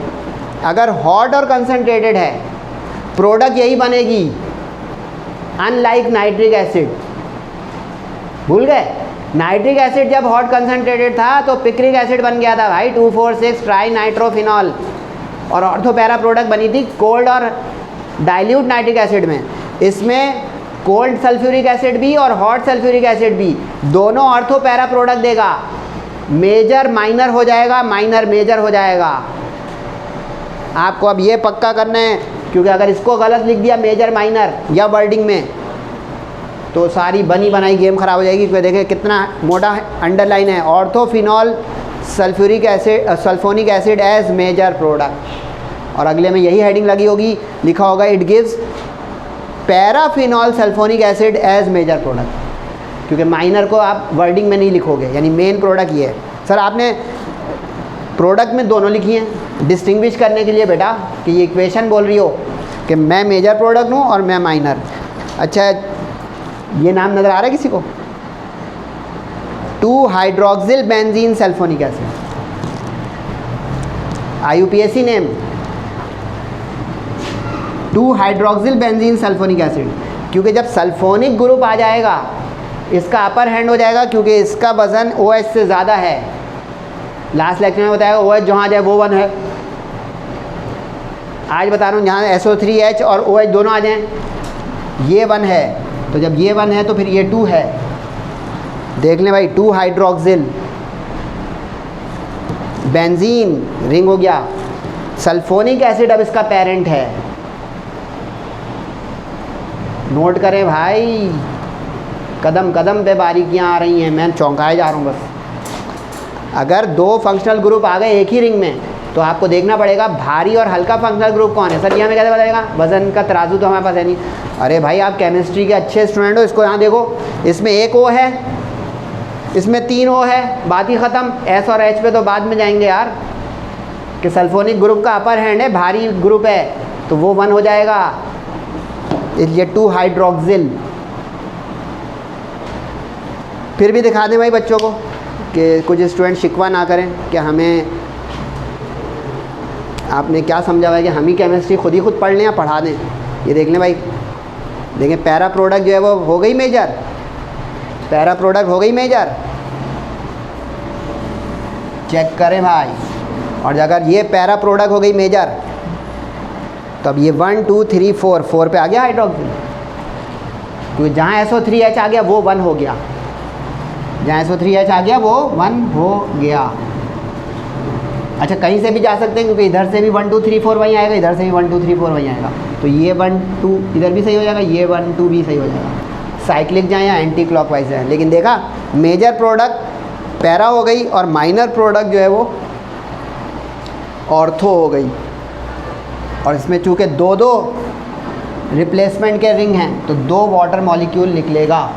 अगर हॉट और कंसनट्रेटेड है, प्रोडक्ट यही बनेगी, अनलाइक नाइट्रिक एसिड। भूल गए, नाइट्रिक एसिड जब हॉट कंसनट्रेटेड था तो पिक्रिक एसिड बन गया था भाई, 2,4,6 ट्राई नाइट्रोफिनॉल, और ऑर्थोपैरा प्रोडक्ट बनी थी कोल्ड और डाइल्यूट नाइट्रिक एसिड में। इसमें कोल्ड सल्फ्यूरिक एसिड भी और हॉट सल्फ्यूरिक एसिड भी दोनों ऑर्थोपैरा प्रोडक्ट देगा। मेजर माइनर हो जाएगा, माइनर मेजर हो जाएगा। आपको अब ये पक्का करना है, क्योंकि अगर इसको गलत लिख दिया मेजर माइनर या वर्डिंग में तो सारी बनी बनाई गेम ख़राब हो जाएगी। क्योंकि देखें कितना मोटा अंडरलाइन है, orthophenol sulphuric acid, sulphonic acid as major product, और अगले में यही हेडिंग लगी होगी, लिखा होगा it gives paraphenol sulphonic acid as major product, क्योंकि माइनर को आप वर्डिंग में नहीं लिखोगे, यानी मेन प्रोडक्ट ये है। सर आपने प्रोडक्ट में दोनों लिखी हैं डिस्टिंग्विश करने के लिए बेटा, कि ये इक्वेशन बोल रही हो कि मैं मेजर प्रोडक्ट हूँ और मैं माइनर। अच्छा ये नाम नज़र आ रहा है किसी को, two hydroxyl benzene sulphonic acid, IUPAC name two hydroxyl benzene sulphonic acid. क्योंकि जब सल्फोनिक ग्रुप आ जाएगा इसका अपर हैंड हो जाएगा, क्योंकि इसका वज़न OH से ज़्यादा है। लास्ट लेक्चर में बताया OH जहाँ जाए वो 1 है, आज बता रहा हूँ जहाँ SO3H और OH दोनों आ जाएँ ये 1 है, तो जब ये 1 है तो फिर ये 2 है। देख लें भाई, 2-हाइड्रोक्सिल बेंजीन रिंग हो गया, सल्फोनिक एसिड अब इसका पेरेंट है। नोट करें भाई, कदम कदम पे बारीकियां आ रही हैं, मैं चौंकाए जा रहा हूँ बस। अगर 2 फंक्शनल ग्रुप आ गए एक ही रिंग में तो आपको देखना पड़ेगा भारी और हल्का फंक्शनल ग्रुप कौन है। सर ये हमें कैसे बताएगा, वजन का तराजू तो हमारे पास है नहीं। अरे भाई आप केमिस्ट्री के अच्छे स्टूडेंट हो, इसको यहाँ देखो, इसमें एक O है, इसमें 3 O है, बात ही ख़त्म। S और H पे तो बाद में जाएंगे यार, कि सल्फोनिक ग्रुप का अपर हैंड है, भारी ग्रुप है, तो वो 1 हो जाएगा, इसलिए 2 हाइड्रोक्सिल। फिर भी दिखा दें भाई बच्चों को कि कुछ स्टूडेंट शिकवा ना करें कि हमें आपने क्या समझा हुआ है कि हम ही केमिस्ट्री खुद ही खुद पढ़ लें या पढ़ा दें। ये देख लें भाई, देखें पैरा प्रोडक्ट जो है वो हो गई मेजर, पैरा प्रोडक्ट हो गई मेजर, चेक करें भाई। और अगर ये पैरा प्रोडक्ट हो गई मेजर तो अब ये 1 2 3 4 पे आ गया हाइड्रोक्सिल, क्योंकि जहाँ SO3H आ गया वो 1 हो गया, जहाँ SO3H आ गया वो 1 हो गया। अच्छा कहीं से भी जा सकते हैं, क्योंकि इधर से भी 1 2 3 4 वहीं आएगा, इधर से भी 1 2 3 4 वहीं आएगा, तो ये 1 2 इधर भी सही हो जाएगा, ये 1 2 भी सही हो जाएगा। साइक्लिक जाए या एंटी क्लॉकवाइज है, लेकिन देखा मेजर प्रोडक्ट पैरा हो गई और माइनर प्रोडक्ट जो है वो ऑर्थो हो गई। और इसमें चूँकि 2 रिप्लेसमेंट के रिंग हैं तो 2 वाटर मॉलिक्यूल निकलेगा।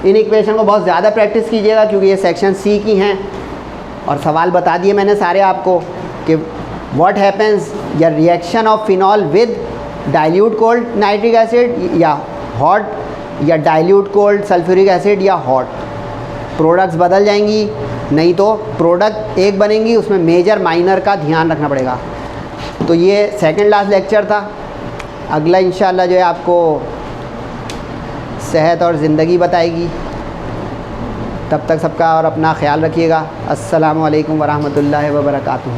इन इक्वेशन को बहुत ज़्यादा प्रैक्टिस कीजिएगा, क्योंकि ये सेक्शन सी की हैं और सवाल बता दिए मैंने सारे आपको कि व्हाट हैपेंस या reaction of phenol with dilute cold nitric acid या हॉट, या डाइल्यूट कोल्ड सल्फ्यूरिक एसिड या हॉट, प्रोडक्ट्स बदल जाएंगी, नहीं तो प्रोडक्ट एक बनेंगी, उसमें मेजर माइनर का ध्यान रखना पड़ेगा। तो ये सेकंड लास्ट लेक्चर था। अगला इंशाल्लाह जो है आपको सेहत और ज़िंदगी बताएगी। तब तक सबका और अपना ख्याल रखिएगा। अस्सलामु अलैकुम वरहमतुल्लाहि वबरकातुहू।